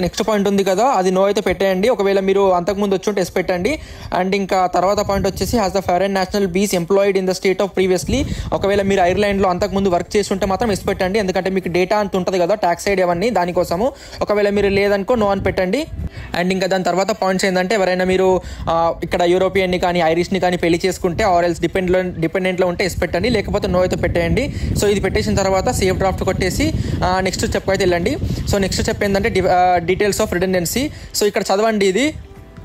నెక్స్ట్ పాయింట్ ఉంది కదా, అది నో అయితే పెట్టేయండి. ఒకవేళ మీరు అంతకుముందు వచ్చి ఉంటే ఎస్ పెట్టండి. అండ్ ఇంకా తర్వాత పాయింట్ వచ్చేసి హ్యాస్ ద ఫారెన్ నేషనల్ బీస్ employed in the state of previously. ఒకవేళ మీరు ఐర్లాండ్లో అంతకుముందు వర్క్ చేసి ఉంటే మాత్రం ఎస్ పెట్టండి, ఎందుకంటే మీకు డేటా అంత ఉంటుంది కదా ట్యాక్స్ సైడ్ అవన్నీ దానికోసము. ఒకవేళ మీరు లేదనుకో నో అని పెట్టండి. అండ్ ఇంకా దాని తర్వాత పాయింట్స్ ఏంటంటే ఎవరైనా మీరు ఇక్కడ యూరోపియన్ని కానీ ఐరిష్ని కానీ పెళ్లి చేసుకుంటే ఆర్ ఎల్స్ డిపెండెంట్లో ఉంటే ఎస్ పెట్టండి, లేకపోతే నో అయితే పెట్టేయండి. సో ఇది పెట్టేసిన తర్వాత సేవ్ డ్రాఫ్ట్ కొట్టేసి నెక్స్ట్ స్టెప్ అయితే వెళ్ళండి. సో నెక్స్ట్ స్టెప్ ఏంటంటే డీటెయిల్స్ ఆఫ్ రిడెండెన్సీ. సో ఇక్కడ చదవండి ఇది.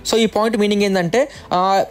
సో ఈ పాయింట్ మీనింగ్ ఏంటంటే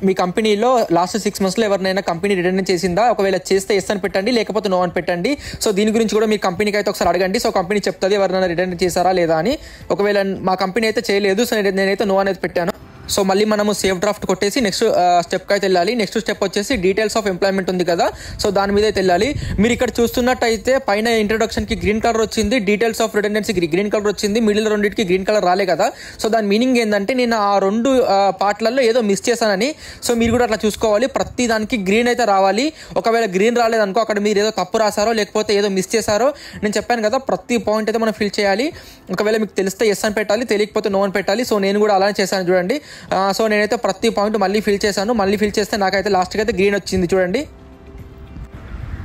మీ కంపెనీలో లాస్ట్ 6 monthsలో ఎవరినైనా కంపెనీ రిడెండెంట్ చేసిందా, ఒకవేళ చేస్తే ఎస్ అని పెట్టండి, లేకపోతే నో అని పెట్టండి. సో దీని గురించి కూడా మీ కంపెనీకి అయితే ఒకసారి అడగండి. సో కంపెనీ చెప్తుంది ఎవరినైనా రిడెండెంట్ చేశారా లేదా అని. ఒకవేళ మా కంపెనీ అయితే చేయలేదు, సో నేనైతే నో అనేది పెట్టాను. సో మళ్ళీ మనము సేవ్ డ్రాఫ్ట్ కొట్టేసి నెక్స్ట్ స్టెప్కి అయితే వెళ్ళాలి. నెక్స్ట్ స్టెప్ వచ్చేసి డీటెయిల్స్ ఆఫ్ ఎంప్లాయ్మెంట్ ఉంది కదా, సో దాని మీద అయితే వెళ్ళాలి. మీరు ఇక్కడ చూస్తున్నట్టయితే పైన ఇంట్రొడక్షన్కి గ్రీన్ కలర్ వచ్చింది, డీటెయిల్స్ ఆఫ్ రిడెండెన్సీకి గ్రీన్ కలర్ వచ్చింది, మిడిల్ రెండింటికి గ్రీన్ కలర్ రాలే కదా. సో దాని మీనింగ్ ఏంటంటే నేను ఆ 2 పార్ట్లలో ఏదో మిస్ చేశానని. సో మీరు కూడా అట్లా చూసుకోవాలి, ప్రతి దానికి గ్రీన్ అయితే రావాలి. ఒకవేళ గ్రీన్ రాలేదనుకో అక్కడ మీరు ఏదో తప్పు రాసారో లేకపోతే ఏదో మిస్ చేశారో. నేను చెప్పాను కదా ప్రతి పాయింట్ అయితే మనం ఫిల్ చేయాలి. ఒకవేళ మీకు తెలిస్తే ఎస్ అని పెట్టాలి, తెలియకపోతే నో అని పెట్టాలి. సో నేను కూడా అలానే చేశాను చూడండి. సో నేనైతే ప్రతి పాయింట్ మళ్ళీ ఫిల్ చేశాను. మళ్ళీ ఫిల్ చేస్తే నాకైతే లాస్ట్కి అయితే గ్రీన్ వచ్చింది చూడండి.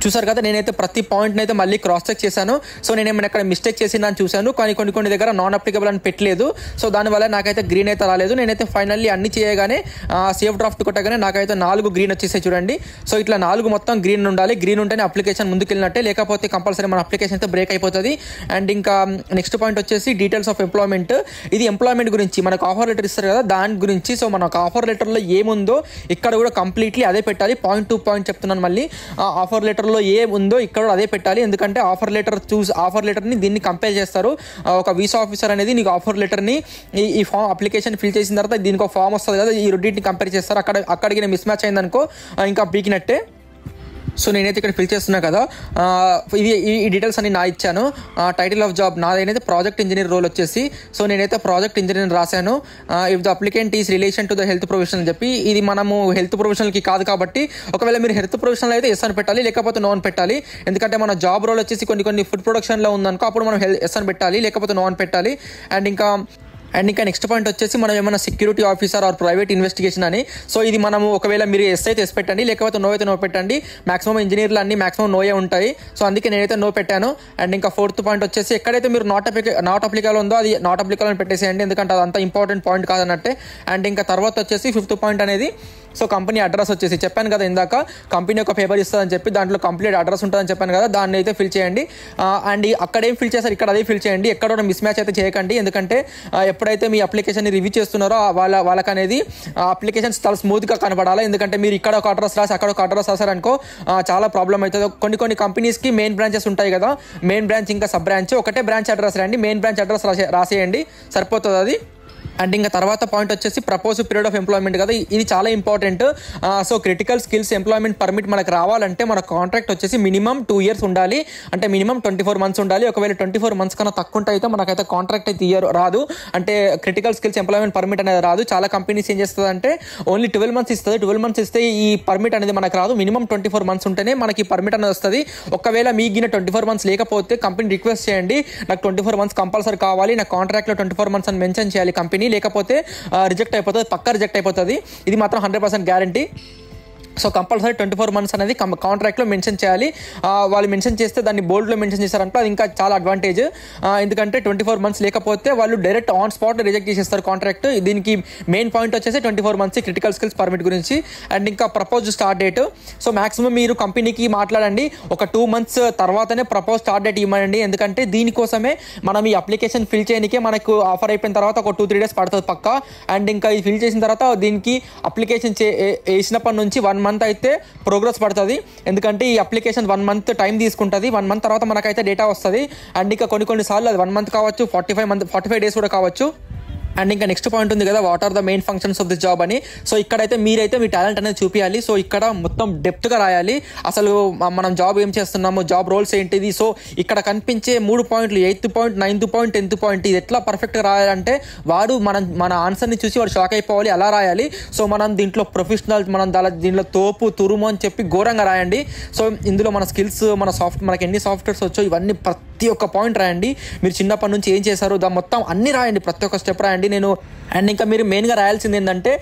చూసారు కదా, నేనైతే ప్రతి పాయింట్ని అయితే మళ్ళీ క్రాస్ చెక్ చేశాను. సో నేనేమైనా ఎక్కడ మిస్టేక్ చేసిందని చూశాను, కానీ కొన్ని దగ్గర నాన్ అప్లికబుల్ అని పెట్టలేదు. సో దానివల్ల నాకైతే గ్రీన్ అయితే రాలేదు. నేనైతే ఫైనల్లీ అన్ని చేయగానే సేవ్ డ్రాఫ్ట్ కొట్టగానే నాకైతే 4 గ్రీన్ వచ్చేసాయి చూడండి. సో ఇట్లా 4 మొత్తం గ్రీన్ ఉండాలి. గ్రీన్ ఉంటేనే అప్లికేషన్ ముందుకెళ్ళినట్టే, లేకపోతే కంపల్సరీ మన అప్లికేషన్ అయితే బ్రేక్ అయిపోతుంది. అండ్ ఇంకా నెక్స్ట్ పాయింట్ వచ్చేసి డీటెయిల్స్ ఆఫ్ ఎంప్లాయ్మెంట్. ఇది ఎంప్లాయ్మెంట్ గురించి, మనకు ఆఫర్ లెటర్ ఇస్తారు కదా దాని గురించి. సో మనకు ఆఫర్ లెటర్లో ఏముందో ఇక్కడ కూడా కంప్లీట్లీ అదే పెట్టాలి. పాయింట్ టు పాయింట్ చెప్తున్నాను మళ్ళీ. ఆఫర్ లెటర్లో ఏముందో ఇక్కడ అదే పెట్టాలి, ఎందుకంటే ఆఫర్ లెటర్ని దీన్ని కంపేర్ చేస్తారు. ఒక వీసా ఆఫీసర్ అనేది నీకు ఆఫర్ లెటర్ని ఈ ఫామ్ అప్లికేషన్ ఫిల్ చేసిన తర్వాత దీనికి ఒక ఫామ్ వస్తుంది కదా, ఈ రెండింటిని కంపేర్ చేస్తారు. అక్కడికి మిస్ మ్యాచ్ అయిందనుకో ఇంకా పీకినట్టే. సో నేనైతే ఇక్కడ ఫిల్ చేస్తున్నా కదా, ఈ డీటెయిల్స్ అన్ని నా ఇచ్చాను. టైటిల్ ఆఫ్ జాబ్ నాదైతే ప్రాజెక్ట్ ఇంజనీర్ రోల్ వచ్చేసి. సో నేనైతే ప్రాజెక్ట్ ఇంజనీర్ రాశాను. If the applicant is relation to the health professional అని చెప్పి, ఇది మనము హెల్త్ ప్రొఫెషనల్కి కాదు కాబట్టి ఒకవేళ మీరు హెల్త్ ప్రొఫెషనల్ అయితే ఎస్ అని పెట్టాలి, లేకపోతే నో అని పెట్టాలి. ఎందుకంటే మన జాబ్ రోల్ వచ్చేసి కొన్ని ఫుడ్ ప్రొడక్షన్లో ఉందనుకో అప్పుడు మనం ఎస్ అని పెట్టాలి, లేకపోతే నో అని పెట్టాలి. అండ్ ఇంకా నెక్స్ట్ పాయింట్ వచ్చేసి మనం ఏమైనా security officer or private investigation అని. సో ఇది మనము ఒకవేళ మీరు ఎస్ అయితే ఎస్ పెట్టండి, లేకపోతే నో అయితే నో పెట్టండి. మాక్సిమం ఇంజనీర్లు అన్ని మాక్సిమం నోయే ఉంటాయి. సో అందుకే నేనైతే నో పెట్టాను. అండ్ ఇంకా 4th పాయింట్ వచ్చేసి ఎక్కడైతే మీరు నాట్ అప్లికబుల్ ఉందో అది నాట్ అప్లికబుల్ అని పెట్టేసేయండి, ఎందుకంటే అదంతా ఇంపార్టెంట్ పాయింట్ కాదన్నట్టే. అండ్ ఇంకా తర్వాత వచ్చేసి 5th పాయింట్ అనేది సో కంపెనీ అడ్రస్ వచ్చేసి చెప్పాను కదా ఇందాక, కంపెనీ ఒక పేపర్ ఇస్తుందని చెప్పి దాంట్లో కంప్లీట్ అడ్రస్ ఉంటుందని చెప్పాను కదా, దాన్ని అయితే ఫిల్ చేయండి. అండ్ అక్కడ ఏం ఫిల్ చేస్తారు ఇక్కడ అదే ఫిల్ చేయండి, ఎక్కడ మిస్ మ్యాచ్ అయితే చేయకండి. ఎందుకంటే ఎప్పుడైతే మీ అప్లికేషన్ రివ్యూ చేస్తున్నారో వాళ్ళకి అనేది అప్లికేషన్ చాలా స్మూత్గా కనపడాలి. ఎందుకంటే మీరు ఇక్కడ ఒక అడ్రస్ రాసి అక్కడ ఒక అడ్రస్ రాశారనుకో చాలా ప్రాబ్లం అవుతుంది. కొన్ని కంపెనీస్కి మెయిన్ బ్రాంచెస్ ఉంటాయి కదా, మెయిన్ బ్రాంచ్ ఇంకా సబ్ బ్రాంచ్, ఒకటే బ్రాంచ్ అడ్రస్ రండి, మెయిన్ బ్రాంచ్ అడ్రస్ రాసేయండి సరిపోతుంది అది. అండ్ ఇంకా తర్వాత పాయింట్ వచ్చేసి ప్రపోజ్ పీరియడ్ ఆఫ్ ఎంప్లాయ్మెంట్ కదా, ఇది చాలా important. So critical skills employment permit మనకు రావాలంటే మన కాంట్రాక్ట్ వచ్చేసి మినిమం 2 years ఉండాలి, అంటే మినిమం 24 months ఉండాలి. ఒకవేళ 24 months కన్నా తక్కువ ఉంటే అయితే మనకైతే కాంట్రాక్ట్ అయితే రాదు, అంటే క్రిటికల్ స్కిల్స్ ఎంప్లాయ్మెంట్ పర్మిట్ అనేది రాదు. చాలా కంపెనీస్ ఏం చేస్తుంది అంటే ఓన్లీ 12 months ఇస్తుంది. 12 months ఇస్తే ఈ పర్మిట్ అనేది మనకు రాదు. మినిమం 24 months ఉంటేనే మనకి పర్మిట్ అనేది వస్తుంది. ఒకవేళ మీకు 24 months లేకపోతే కంపెనీ రిక్వెస్ట్ చేయండి, నాకు 24 months కంపల్సరీ కావాలి, నా కాంట్రాక్ట్లో 24 months అని మెన్షన్ చేయాలి కంపెనీ, లేకపోతే రిజెక్ట్ అయిపోతుంది, పక్కా రిజెక్ట్ అయిపోతుంది. ఇది మాత్రం 100% గ్యారంటీ. సో కంపల్సరీ 24 months అనేది కాంట్రాక్ట్లో మెన్షన్ చేయాలి. వాళ్ళు మెన్షన్ చేస్తే దాన్ని బోల్డ్లో మెన్షన్ చేశారంటే అది ఇంకా చాలా అడ్వాంటేజ్. ఎందుకంటే 24 months లేకపోతే వాళ్ళు డైరెక్ట్ ఆన్ స్పాట్ రిజెక్ట్ చేసేస్తారు కాంట్రాక్ట్. దీనికి మెయిన్ పాయింట్ వచ్చేసి 24 months క్రిటికల్ స్కిల్స్ పర్మిట్ గురించి. అండ్ ఇంకా propose start date. So maximum మీరు కంపెనీకి మాట్లాడండి, ఒక 2 months తర్వాతనే ప్రపోజ్ స్టార్ట్ డేట్ ఇవ్వండి. ఎందుకంటే దీనికోసమే మనం ఈ అప్లికేషన్ ఫిల్ చేయడానికే మనకు ఆఫర్ అయిపోయిన తర్వాత ఒక 2-3 days పడుతుంది పక్కా. అండ్ ఇంకా ఇది ఫిల్ చేసిన తర్వాత దీనికి అప్లికేషన్ వేసినప్పటి నుంచి 1 month అయితే ప్రోగ్రెస్ పడుతుంది. ఎందుకంటే ఈ అప్లికేషన్ 1 month టైం తీసుకుంటుంది. 1 month తర్వాత మనకైతే డేటా వస్తుంది. అండ్ ఇంకా కొన్ని సార్లు అది 1 month కావచ్చు, 45 days కూడా కావచ్చు. అండ్ ఇంకా నెక్స్ట్ పాయింట్ ఉంది కదా, what are the main functions of this job అని. సో ఇక్కడైతే మీరైతే మీ టాలెంట్ అనేది చూపించాలి. సో ఇక్కడ మొత్తం డెప్త్గా రాయాలి, అసలు మనం జాబ్ ఏం చేస్తున్నాము, జాబ్ రోల్స్ ఏంటిది. సో ఇక్కడ కనిపించే 3 పాయింట్లు, 8th point, 9th point, 10th point, ఇది ఎట్లా పర్ఫెక్ట్గా రాయాలంటే వాడు మన ఆన్సర్ని చూసి వాడు షాక్ అయిపోవాలి, అలా రాయాలి. సో మనం దీంట్లో ప్రొఫెషనల్, మనం దీంట్లో తోపు తురుము అని చెప్పి ఘోరంగా రాయండి. సో ఇందులో మన స్కిల్స్, మనకి ఎన్ని సాఫ్ట్వేర్స్ వచ్చో ఇవన్నీ ప్రతి ఒక్క పాయింట్ రాయండి. మీరు చిన్నప్పటి నుంచి ఏం చేశారు మొత్తం అన్ని రాయండి, ప్రతి ఒక్క స్టెప్ రాయండి. అండ్ ఇంకా మీరు మెయిన్గా రాయాల్సింది ఏంటంటే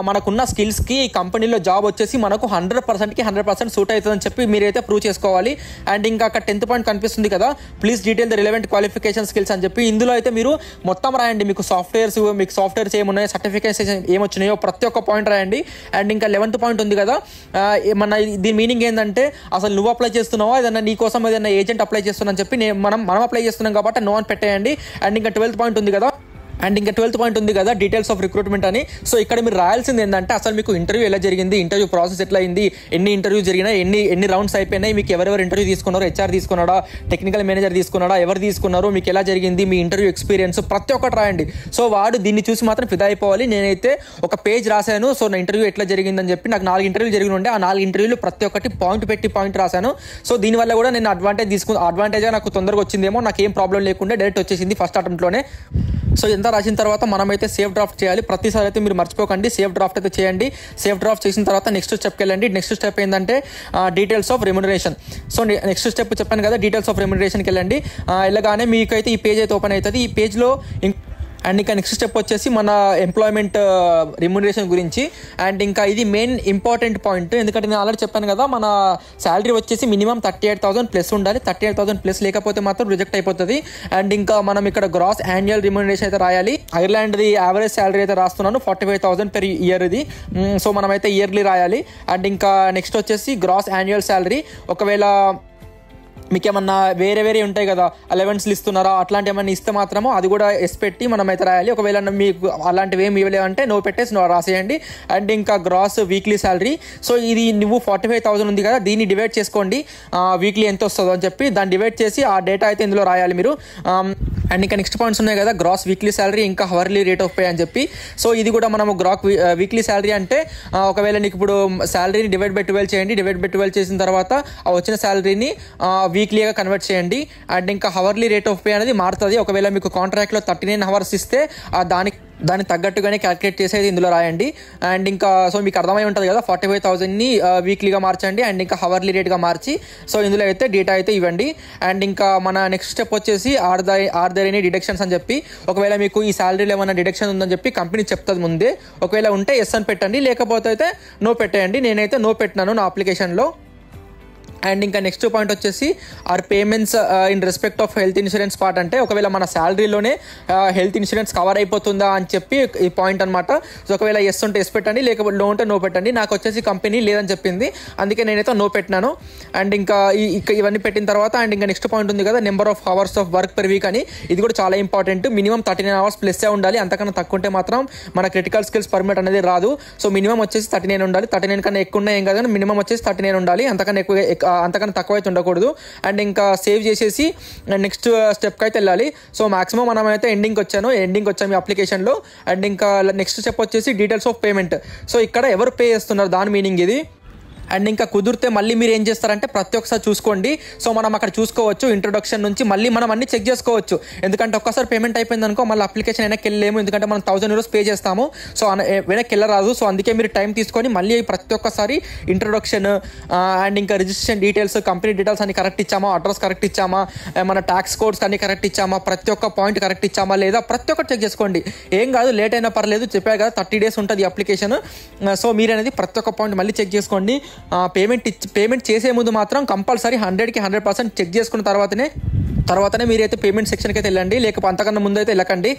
మనకున్న స్కిల్స్కి ఈ కంపెనీలో జాబ్ వచ్చేసి మనకు 100% సూట్ అవుతుందని చెప్పి మీరైతే ప్రూవ్ చేసుకోవాలి. అండ్ ఇంకా అక్కడ 10th పాయింట్ కనిపిస్తుంది కదా, please detail the relevant qualification skills అని చెప్పి. ఇందులో అయితే మీరు మొత్తం రాయండి, మీకు సాఫ్ట్వేర్స్ ఏమున్నాయో, సర్టిఫికేషన్స్ ఏమొచ్చినాయో ప్రతి ఒక్క పాయింట్ రాయండి. అండ్ ఇంకా 11th పాయింట్ ఉంది కదా, దీని మీనింగ్ ఏంటంటే అసలు నువ్వు అప్లై చేస్తున్నావా, ఏదన్నా నీ కోసం ఏదైనా ఏజెంట్ అప్లై చేస్తున్నా అని చెప్పి మనం అప్లై చేస్తున్నాం కాబట్టి నో అని పెట్టేయండి. అండ్ ఇంకా 12th పాయింట్ ఉంది కదా, డీటెయిల్స్ ఆఫ్ రిక్రూట్మెంట్ అని. సో ఇక్కడ మీరు రాయాల్సింది ఏంటంటే అసలు మీకు ఇంటర్వ్యూ ఎలా జరిగింది, ఇంటర్వ్యూ ప్రాసెస్ ఎట్లా అయింది, ఎన్ని ఇంటర్వ్యూ జరిగినాయి, ఎన్ని రౌండ్స్ అయిపోయినాయి, మీకు ఎవరెవరు ఇంటర్వ్యూ తీసుకున్నారో, HR తీసుకున్నాడా, టెక్నికల్ మేనేజర్ తీసుకున్నాడా, ఎవరు తీసుకున్నారు, మీకు ఎలా జరిగింది, మీ ఇంటర్వ్యూ ఎక్స్పీరియన్స్ ప్రతి ఒక్కటి రాయండి. సో వాడు దీన్ని చూసి మాత్రం ఫిదా అయిపోవాలి. నేనైతే ఒక పేజ్ రాశాను, సో నా ఇంటర్వ్యూ ఎట్లా జరిగిందని చెప్పి. నాకు 4 ఇంటర్వ్యూలు జరిగి ఉండే, ఆ 4 ఇంటర్వ్యూలు ప్రతి ఒక్కటి పాయింట్ రాశాను. సో దీనివల్ల కూడా నేను అడ్వాంటేజ్గా నాకు తొందరగా వచ్చిందేమో, నాకు ఏం ప్రాబ్లం లేకుండా డైరెక్ట్ వచ్చేసింది ఫస్ట్ అటెంప్ట్లోనే. సో ఎంత రాసిన తర్వాత మనమైతే సేఫ్ డ్రాఫ్ట్ చేయాలి. ప్రతిసారి అయితే మీరు మర్చిపోకండి, సేఫ్ డ్రాఫ్ట్ అయితే చేయండి. సేఫ్ డ్రాఫ్ట్ చేసిన తర్వాత నెక్స్ట్ స్టెప్కి వెళ్ళండి. నెక్స్ట్ స్టెప్ ఏంటంటే details of remuneration. So next step చెప్పాను కదా, డీటెయిల్స్ ఆఫ్ రెమ్యునరేషన్కి వెళ్ళండి. వెళ్ళగానే మీకైతే ఈ పేజ్ అయితే ఓపెన్ అవుతుంది. ఈ పేజ్లో అండ్ ఇంకా నెక్స్ట్ స్టెప్ వచ్చేసి మన ఎంప్లాయ్మెంట్ రెమ్యునరేషన్ గురించి. అండ్ ఇంకా ఇది మెయిన్ ఇంపార్టెంట్ పాయింట్, ఎందుకంటే నేను ఆల్రెడీ చెప్పాను కదా, మన శాలరీ వచ్చేసి మినిమం 38,000 ప్లస్ ఉండాలి. 38,000 ప్లస్ లేకపోతే మాత్రం రిజెక్ట్ అయిపోతుంది. అండ్ ఇంకా మనం ఇక్కడ గ్రాస్ యాన్యువల్ రెమ్యునరేషన్ అయితే రాయాలి. ఐర్లాండ్ది యావరేజ్ శాలరీ అయితే రాస్తున్నాను 45,000 per year ఇది. సో మనమైతే ఇయర్లీ రాయాలి. అండ్ ఇంకా నెక్స్ట్ వచ్చేసి గ్రాస్ యాన్యువల్ శాలరీ. ఒకవేళ మీకు ఏమన్నా వేరే ఉంటాయి కదా, అలవెన్స్లు ఇస్తున్నారా, అట్లాంటి ఏమన్నా ఇస్తే మాత్రమో అది కూడా ఎస్ పెట్టి మనం అయితే రాయాలి. ఒకవేళ మీకు అలాంటివి ఏమి ఇవ్వలేవంటే నో పెట్టేసి రాసేయండి. అండ్ ఇంకా గ్రాస్ వీక్లీ శాలరీ. సో ఇది నువ్వు 45,000 ఉంది కదా, దీన్ని డివైడ్ చేసుకోండి, వీక్లీ ఎంత వస్తుందో అని చెప్పి దాన్ని డివైడ్ చేసి ఆ డేటా అయితే ఇందులో రాయాలి మీరు. అండ్ ఇంకా నెక్స్ట్ పాయింట్స్ ఉన్నాయి కదా, గ్రాస్ వీక్లీ శాలరీ, ఇంకా హవర్లీ రేట్ ఆఫ్ పే అని చెప్పి. సో ఇది కూడా మనము వీక్లీ శాలరీ అంటే ఒకవేళ నీకు ఇప్పుడు శాలరీని డివైడ్ బై 12 చేయండి. డివైడ్ బై 12 చేసిన తర్వాత ఆ వచ్చిన శాలరీని వీక్లీగా కన్వర్ట్ చేయండి. అండ్ ఇంకా హవర్లీ రేట్ ఆఫ్ పే అనేది మారుతుంది. ఒకవేళ మీకు కాంట్రాక్ట్లో 39 hours ఇస్తే దానికి తగ్గట్టుగానే క్యాలిక్యులేట్ చేసేది ఇందులో రాయండి. అండ్ ఇంకా సో మీకు అర్థమై ఉంటుంది కదా, 45,000ని వీక్లీగా మార్చండి అండ్ ఇంకా హవర్లీ రేట్గా మార్చి సో ఇందులో అయితే డేటా అయితే ఇవ్వండి. అండ్ ఇంకా మన నెక్స్ట్ స్టెప్ వచ్చేసి ఆర్ దర్ ఎనీ డిడక్షన్స్ అని చెప్పి. ఒకవేళ మీకు ఈ శాలరీలో ఏమైనా డిడక్షన్ ఉందని చెప్పి కంపెనీ చెప్తుంది ముందే. ఒకవేళ ఉంటే ఎస్ అని పెట్టండి, లేకపోతే అయితే నో పెట్టేయండి. నేనైతే నో పెట్టినాను నా అప్లికేషన్లో. అండ్ ఇంకా నెక్స్ట్ పాయింట్ వచ్చేసి are payments in respect of health insurance part. అంటే ఒకవేళ మన శాలరీలోనే హెల్త్ ఇన్సూరెన్స్ కవర్ అయిపోతుందా అని చెప్పి ఈ పాయింట్ అనమాట. సో ఒకవేళ ఎస్ ఉంటే ఎస్ పెట్టండి, లేకపోతే నో ఉంటే నో పెట్టండి. నాకు వచ్చేసి కంపెనీ లేదని చెప్పింది, అందుకే నేనైతే నో పెట్టినాను. అండ్ ఇంకా ఇవన్నీ పెట్టిన తర్వాత అండ్ ఇంకా నెక్స్ట్ పాయింట్ ఉంది కదా, number of hours of work per week అని. ఇది కూడా చాలా ఇంపార్టెంట్. మినిమం 39 hours ప్లస్ ఉండాలి, అంతకన్నా తక్కువ ఉంటే మాత్రం మన క్రిటికల్ స్కిల్స్ పర్మిట్ అనేది రాదు. సో మినిమం వచ్చేసి 39 ఉండాలి. 39 కన్నా ఎక్కువ ఉన్నా ఏం కాదు, కానీ మినిమం వచ్చేసి 39 ఉండాలి, అంతకన్నా తక్కువ అయితే ఉండకూడదు. అండ్ ఇంకా సేవ్ చేసేసి నెక్స్ట్ స్టెప్కి అయితే వెళ్ళాలి. సో మాక్సిమం మనం అయితే ఎండింగ్ వచ్చాము ఈ అప్లికేషన్లో. అండ్ ఇంకా నెక్స్ట్ స్టెప్ వచ్చేసి డీటెయిల్స్ ఆఫ్ పేమెంట్. సో ఇక్కడ ఎవరు పే చేస్తున్నారు దాని మీనింగ్ ఇది. అండ్ ఇంకా కుదిరితే మళ్ళీ మీరు ఏం చేస్తారంటే ప్రతి ఒక్కసారి చూసుకోండి. సో మనం అక్కడ చూసుకోవచ్చు ఇంట్రొడక్షన్ నుంచి మళ్ళీ మనం అన్ని చెక్ చేసుకోవచ్చు. ఎందుకంటే ఒక్కసారి పేమెంట్ అయిపోయింది అనుకో మళ్ళీ అప్లికేషన్ వెనక్కి వెళ్ళలేము, ఎందుకంటే మనం 1000 euros పే చేస్తాము. సో వెనక్కి వెళ్ళరాదు. సో అందుకే మీరు టైం తీసుకొని మళ్ళీ ప్రతి ఒక్కసారి ఇంట్రొడక్షన్ అండ్ ఇంకా రిజిస్ట్రేషన్ డీటెయిల్స్, కంపెనీ డీటెయిల్స్ అన్ని కరెక్ట్ ఇచ్చామా, అడ్రస్ కరెక్ట్ ఇచ్చామా, మన ట్యాక్స్ కోడ్స్ అన్ని కరెక్ట్ ఇచ్చామా, ప్రతి ఒక్క పాయింట్ కరెక్ట్ ఇచ్చామా లేదా ప్రతి ఒక్కటి చెక్ చేసుకోండి. ఏం కాదు, లేట్ అయినా పర్లేదు, చెప్పారు కదా 30 days ఉంటుంది అప్లికేషన్. సో మీరు అనేది ప్రతి ఒక్క పాయింట్ మళ్ళీ చెక్ చేసుకోండి. పేమెంట్ చేసే ముందు మాత్రం కంపల్సరీ 100కి 100% చెక్ చేసుకున్న తర్వాతనే మీరైతే పేమెంట్ సెక్షన్కి అయితే వెళ్ళండి, లేకపోతే అంతకన్నా ముందు అయితే వెళ్ళకండి.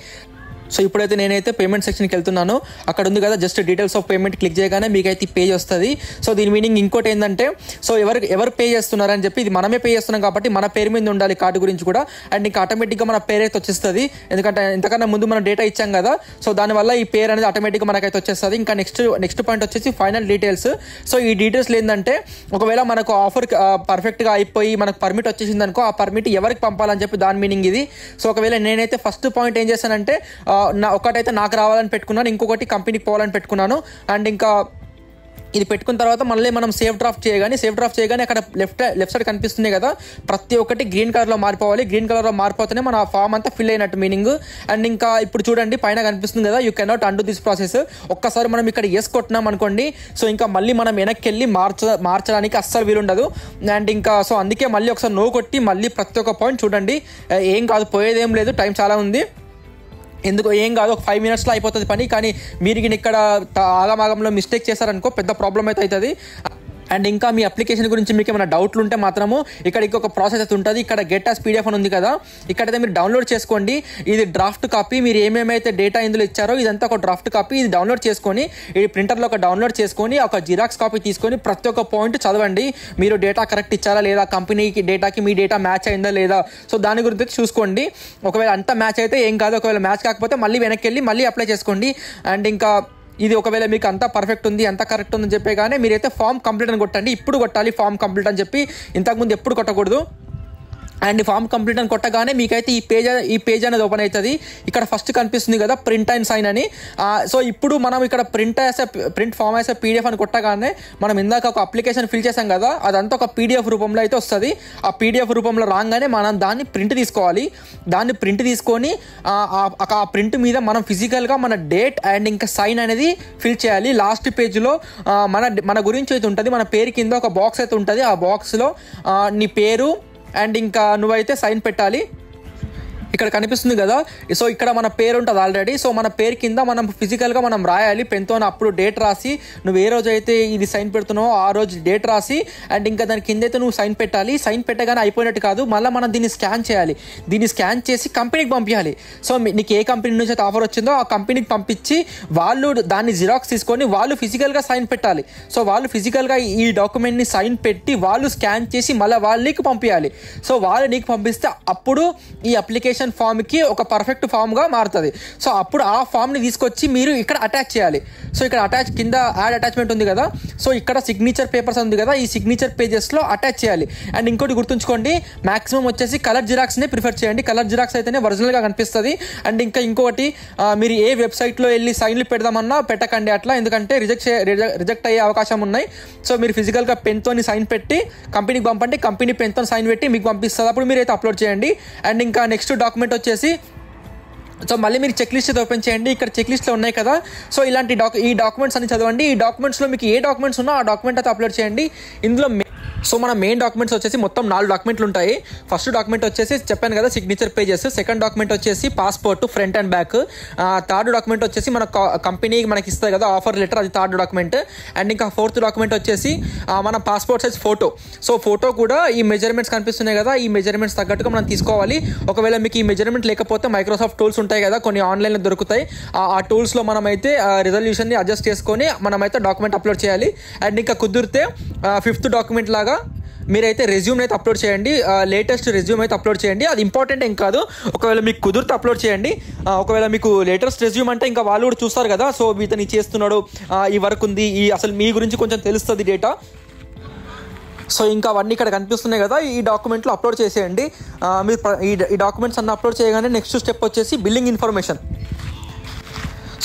సో ఇప్పుడైతే నేనైతే పేమెంట్ సెక్షన్కి వెళ్తున్నాను. అక్కడ ఉంది కదా just details of payment click చేయగానే మీకైతే పేజ్ వస్తుంది. సో దీని మీనింగ్ ఇంకోటి ఏంటంటే, సో ఎవరు పే చేస్తున్నారని చెప్పి, ఇది మనమే పే చేస్తున్నాం కాబట్టి మన పేరు మీద ఉండాలి కార్డు గురించి కూడా. అండ్ ఇంకా ఆటోమేటిక్గా మన పేరు అయితే వచ్చేస్తుంది, ఎందుకంటే ఇంతకన్నా ముందు మనం డేటా ఇచ్చాం కదా. సో దానివల్ల ఈ పేరు అనేది ఆటోమేటిక్గా మనకైతే వచ్చేస్తుంది. ఇంకా నెక్స్ట్ పాయింట్ వచ్చేసి ఫైనల్ డీటెయిల్స్. సో ఈ డీటెయిల్స్లో ఏంటంటే ఒకవేళ మనకు ఆఫర్ పర్ఫెక్ట్గా అయిపోయి మనకు పర్మిట్ వచ్చేసింది అనుకో, ఆ పర్మిట్ ఎవరికి పంపాలని చెప్పి దాని మీనింగ్ ఇది. సో ఒకవేళ నేనైతే ఫస్ట్ పాయింట్ ఏం చేశానంటే ఒకటైతే నాకు రావాలని పెట్టుకున్నాను, ఇంకొకటి కంపెనీకి పోవాలని పెట్టుకున్నాను. అండ్ ఇంకా ఇది పెట్టుకున్న తర్వాత మళ్ళీ మనం సేవ్ డ్రాఫ్ట్ చేయగానే అక్కడ లెఫ్ట్ సైడ్ కనిపిస్తుంది కదా, ప్రతి ఒక్కటి గ్రీన్ కలర్లో మారిపోవాలి. గ్రీన్ కలర్లో మారిపోతేనే మన ఫామ్ అంతా ఫిల్ అయినట్టు మీనింగ్. అండ్ ఇంకా ఇప్పుడు చూడండి పైన కనిపిస్తుంది కదా, you cannot undo this process. ఒక్కసారి మనం ఇక్కడ ఎస్ కొట్టినాం అనుకోండి, సో ఇంకా మళ్ళీ మనం వెనక్కి వెళ్ళి మార్చడానికి అస్సలు వీలుండదు. అండ్ ఇంకా సో అందుకే మళ్ళీ ఒకసారి నో కొట్టి మళ్ళీ ప్రతి ఒక్క పాయింట్ చూడండి. ఏం కాదు, పోయేదేం లేదు, టైం చాలా ఉంది. ఎందుకు ఏం కాదు, ఒక 5 minutesలో అయిపోతుంది పని. కానీ మీరు ఇక్కడ ఆగమాగంలో మిస్టేక్ చేశారనుకో పెద్ద ప్రాబ్లం అయితే అవుతుంది. అండ్ ఇంకా మీ అప్లికేషన్ గురించి మీకు ఏమైనా డౌట్లు ఉంటే మాత్రము ఇక్కడ ఇంకొక ప్రాసెస్ అయితే ఉంటుంది. ఇక్కడ గెట్ యాస్ పీడిఎఫ్ అని ఉంది కదా, ఇక్కడైతే మీరు డౌన్లోడ్ చేసుకోండి. ఇది డ్రాఫ్ట్ కాపీ, మీరు ఏమేమైతే డేటా ఇందులో ఇచ్చారో ఇదంతా ఒక డ్రాఫ్ట్ కాపీ. ఇది డౌన్లోడ్ చేసుకొని ఇది ప్రింటర్లో ఒక డౌన్లోడ్ చేసుకొని ఒక జిరాక్స్ కాపీ తీసుకొని ప్రతి ఒక్క పాయింట్ చదవండి. మీరు డేటా కరెక్ట్ ఇచ్చారా లేదా, కంపెనీకి డేటాకి మీ డేటా మ్యాచ్ అయిందా లేదా, సో దాని గురించి చూసుకోండి. ఒకవేళ అంతా మ్యాచ్ అయితే ఏం కాదు, ఒకవేళ మ్యాచ్ కాకపోతే మళ్ళీ వెనక్కి వెళ్ళి మళ్ళీ అప్లై చేసుకోండి. అండ్ ఇంకా ఇది ఒకవేళ మీకు అంతా పర్ఫెక్ట్ ఉంది, అంతా కరెక్ట్ ఉందని చెప్పేగానే మీరైతే ఫామ్ కంప్లీట్ అని కొట్టండి. ఇప్పుడు కొట్టాలి ఫామ్ కంప్లీట్ అని చెప్పి, ఇంతకుముందు ఎప్పుడు కొట్టకూడదు. అండ్ ఫామ్ కంప్లీట్ అని కొట్టగానే మీకైతే ఈ పేజ్ అనేది ఓపెన్ అవుతుంది. ఇక్కడ ఫస్ట్ కనిపిస్తుంది కదా ప్రింట్ అండ్ సైన్ అని. సో ఇప్పుడు మనం ఇక్కడ ప్రింట్ ఫామ్ యాజ్ పీడిఎఫ్ అని కొట్టగానే మనం ఇందాక ఒక అప్లికేషన్ ఫిల్ చేసాం కదా, అదంతా ఒక పీడిఎఫ్ రూపంలో అయితే వస్తుంది. ఆ పీడిఎఫ్ రూపంలో రాగానే మనం దాన్ని ప్రింట్ తీసుకోవాలి. దాన్ని ప్రింట్ తీసుకొని ఆ ప్రింట్ మీద మనం ఫిజికల్గా మన డేట్ అండ్ ఇంకా సైన్ అనేది ఫిల్ చేయాలి. లాస్ట్ పేజ్లో మన గురించి అయితే ఉంటుంది, మన పేరు కింద ఒక బాక్స్ అయితే ఉంటుంది. ఆ బాక్స్లో నీ పేరు అండ్ ఇంకా నువ్వైతే సైన్ పెట్టాలి. ఇక్కడ కనిపిస్తుంది కదా, సో ఇక్కడ మన పేరు ఉంటుంది ఆల్రెడీ. సో మన పేరు కింద మనం ఫిజికల్గా మనం రాయాలి పెన్తో. అప్పుడు డేట్ రాసి నువ్వు ఏ రోజు అయితే ఇది సైన్ పెడుతున్నావో ఆ రోజు డేట్ రాసి అండ్ ఇంకా దాని కింద అయితే నువ్వు సైన్ పెట్టాలి. సైన్ పెట్టగానే అయిపోయినట్టు కాదు, మళ్ళీ మనం దీన్ని స్కాన్ చేయాలి. దీన్ని స్కాన్ చేసి కంపెనీకి పంపించాలి. సో నీకు ఏ కంపెనీ నుంచి అయితే ఆఫర్ వచ్చిందో ఆ కంపెనీకి పంపించి వాళ్ళు దాన్ని జిరాక్స్ తీసుకొని వాళ్ళు ఫిజికల్గా సైన్ పెట్టాలి. సో వాళ్ళు ఫిజికల్గా ఈ డాక్యుమెంట్ని సైన్ పెట్టి వాళ్ళు స్కాన్ చేసి మళ్ళీ వాళ్ళు నీకు పంపించాలి. సో వాళ్ళు నీకు పంపిస్తే అప్పుడు ఈ అప్లికేషన్ ఫామ్కి ఒక పర్ఫెక్ట్ ఫామ్గా మారుతుంది. సో అప్పుడు ఆ ఫామ్ని తీసుకొచ్చి మీరు ఇక్కడ అటాచ్ చేయాలి. సో ఇక్కడ కింద యాడ్ అటాచ్మెంట్ ఉంది కదా, సో ఇక్కడ సిగ్నేచర్ పేపర్స్ ఉంది కదా, ఈ సిగ్నేచర్ పేజెస్లో అటాచ్ చేయాలి. అండ్ ఇంకోటి గుర్తుంచుకోండి, మాక్సిమం వచ్చేసి కలర్ జిరాక్స్నే ప్రిఫర్ చేయండి. కలర్ జిరాక్స్ అయితేనే ఒరిజినల్గా కనిపిస్తుంది. అండ్ ఇంకొకటి మీరు ఏ వెబ్సైట్లో వెళ్ళి సైన్లు పెడదామన్నా పెట్టకండి అట్లా, ఎందుకంటే రిజెక్ట్ అయ్యే అవకాశం ఉన్నాయి. సో మీరు ఫిజికల్గా పెన్తోని సైన్ పెట్టి కంపెనీకి పంపండి, కంపెనీ పెన్తో సైన్ పెట్టి మీకు పంపిస్తుంది. అప్పుడు మీరు అయితే అప్లోడ్ చేయండి. అండ్ ఇంకా నెక్స్ట్ డాక్యుమెంట్ వచ్చేసి, సో మళ్ళీ మీరు చెక్ లిస్ట్ ఓపెన్ చేయండి. ఇక్కడ చెక్ లిస్ట్లో ఉన్నాయి కదా, సో ఇలాంటి ఈ డాక్యుమెంట్స్ అన్ని చదవండి. ఈ డాక్యుమెంట్స్లో మీకు ఏ డాక్యుమెంట్స్ ఉన్నా ఆ డాక్యుమెంట్ అయితే అప్లోడ్ చేయండి. ఇందులో సో మన మెయిన్ డాక్యుమెంట్స్ వచ్చేసి మొత్తం 4 డాక్యుమెంట్లు ఉంటాయి. ఫస్ట్ డాక్యుమెంట్ వచ్చేసి చెప్పాను కదా సిగ్నేచర్ పేజెస్, సెకండ్ డాక్యుమెంట్ వచ్చేసి passport front and back, third document వచ్చేసి మన కంపెనీ మనకి ఇస్తుంది కదా ఆఫర్ లెటర్, అది థర్డ్ డాక్యుమెంట్. అండ్ ఇంకా ఫోర్త్ డాక్యుమెంట్ వచ్చేసి మన passport size photo. So photo కూడా ఈ మెజర్మెంట్స్ కనిపిస్తున్నాయి కదా, ఈ మెజర్మెంట్స్ తగ్గట్టుగా మనం తీసుకోవాలి. ఒకవేళ మీకు ఈ మెజర్మెంట్ లేకపోతే మైక్రోసాఫ్ట్ టూల్స్ ఉంటాయి కదా, కొన్ని ఆన్లైన్లో దొరుకుతాయి. ఆ టూల్స్లో మనమైతే రిజల్యూషన్ని అడ్జస్ట్ చేసుకొని మనమైతే డాక్యుమెంట్ అప్లోడ్ చేయాలి. అండ్ ఇంకా కుదిరితే ఫిఫ్త్ డాక్యుమెంట్ లాగా మీరైతే రెజ్యూమ్ అయితే అప్లోడ్ చేయండి, లేటెస్ట్ రెజ్యూమ్ అయితే అప్లోడ్ చేయండి. అది ఇంపార్టెంట్ ఏం కాదు, ఒకవేళ మీకు కుదిరితే అప్లోడ్ చేయండి. ఒకవేళ మీకు లేటెస్ట్ రెజ్యూమ్ అంటే ఇంకా వాళ్ళు కూడా చూస్తారు కదా, సో ఇతను చేస్తున్నాడు, ఈ వర్క్ ఉంది, అసలు మీ గురించి కొంచెం తెలుస్తుంది డేటా. సో ఇంకా అవన్నీ ఇక్కడ కనిపిస్తున్నాయి కదా, ఈ డాక్యుమెంట్లో అప్లోడ్ చేసేయండి. మీరు ఈ డాక్యుమెంట్స్ అన్నీ అప్లోడ్ చేయగానే నెక్స్ట్ స్టెప్ వచ్చేసి బిల్లింగ్ ఇన్ఫర్మేషన్.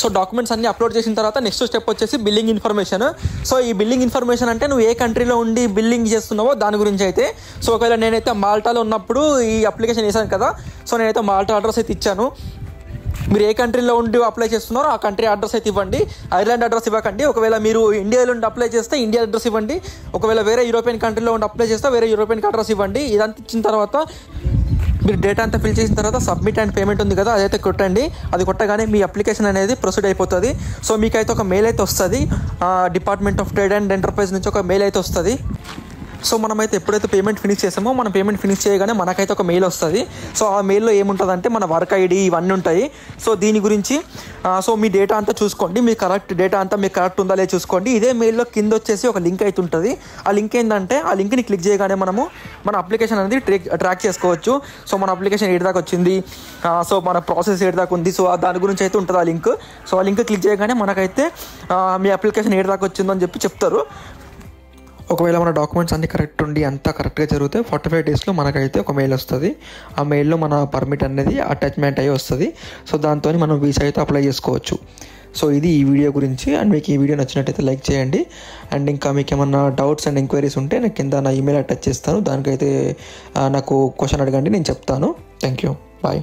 సో డాక్యుమెంట్స్ అన్ని అప్లోడ్ చేసిన తర్వాత నెక్స్ట్ స్టెప్ వచ్చేసి బిల్లింగ్ ఇన్ఫర్మేషన్. సో ఈ బిల్లింగ్ ఇన్ఫర్మేషన్ అంటే నువ్వు ఏ కంట్రీలో ఉండి బిల్లింగ్ చేస్తున్నావో దాని గురించి అయితే. సో ఒకవేళ నేనైతే మాల్టాలో ఉన్నప్పుడు ఈ అప్లికేషన్ వేసాను కదా, సో నేనైతే మాల్టా అడ్రస్ అయితే ఇచ్చాను. మీరు ఏ కంట్రీలో ఉండి అప్లై చేస్తున్నారో ఆ కంట్రీ అడ్రస్ అయితే ఇవ్వండి, ఐర్లాండ్ అడ్రస్ ఇవ్వకండి. ఒకవేళ మీరు ఇండియాలో ఉండి అప్లై చేస్తే ఇండియా అడ్రస్ ఇవ్వండి. ఒకవేళ వేరే యూరోపియన్ కంట్రీలో ఉండి అప్లై చేస్తే వేరే యూరోపియన్ అడ్రస్ ఇవ్వండి. ఇదంతా ఇచ్చిన తర్వాత మీరు డేటా అంతా ఫిల్ చేసిన తర్వాత సబ్మిట్ అండ్ పేమెంట్ ఉంది కదా, అదైతే కొట్టండి. అది కొట్టగానే మీ అప్లికేషన్ అనేది ప్రొసీడ్ అయిపోతుంది. సో మీకైతే ఒక మెయిల్ అయితే వస్తుంది, department of trade and enterprise నుంచి ఒక మెయిల్ అయితే వస్తుంది. సో మనమైతే ఎప్పుడైతే పేమెంట్ ఫినిష్ చేసామో మనం పేమెంట్ ఫినిష్ చేయగానే మనకైతే ఒక మెయిల్ వస్తుంది. సో ఆ మెయిల్లో ఏముంటుందంటే మన వర్క్ ఐడి ఇవన్నీ ఉంటాయి. సో దీని గురించి సో మీ డేటా అంతా చూసుకోండి, మీ డేటా అంతా మీకు కరెక్ట్ ఉందా లేదా చూసుకోండి. ఇదే మెయిల్లో కింద వచ్చేసి ఒక లింక్ అయితే ఉంటుంది. ఆ లింక్ ఏంటంటే ఆ లింక్ని క్లిక్ చేయగానే మనము మన అప్లికేషన్ అనేది ట్రాక్ చేసుకోవచ్చు. సో మన అప్లికేషన్ ఏడు దాకా వచ్చింది, సో మన ప్రాసెస్ ఏడు దాకా ఉంది, సో దాని గురించి అయితే ఉంటుంది ఆ లింక్. సో ఆ లింక్ క్లిక్ చేయగానే మనకైతే మీ అప్లికేషన్ ఏడు దాకా వచ్చిందో అని చెప్తారు. ఒకవేళ మన డాక్యుమెంట్స్ అన్నీ కరెక్ట్ ఉండి అంతా కరెక్ట్గా జరిగితే 45 డేస్లో మనకైతే ఒక మెయిల్ వస్తుంది. ఆ మెయిల్లో మన పర్మిట్ అనేది అటాచ్మెంట్ అయ్యి వస్తుంది. సో దాంతో మనం వీసా అయితే అప్లై చేసుకోవచ్చు. సో ఇది ఈ వీడియో గురించి. అండ్ మీకు ఈ వీడియో నచ్చినట్టయితే లైక్ చేయండి. అండ్ ఇంకా మీకు ఏమన్నా డౌట్స్ అండ్ ఎంక్వైరీస్ ఉంటే నాకు కింద నా ఈమెయిల్ అటాచ్ చేస్తాను. దానికైతే నాకు క్వశ్చన్ అడగండి, నేను చెప్తాను. Thank you. బాయ్.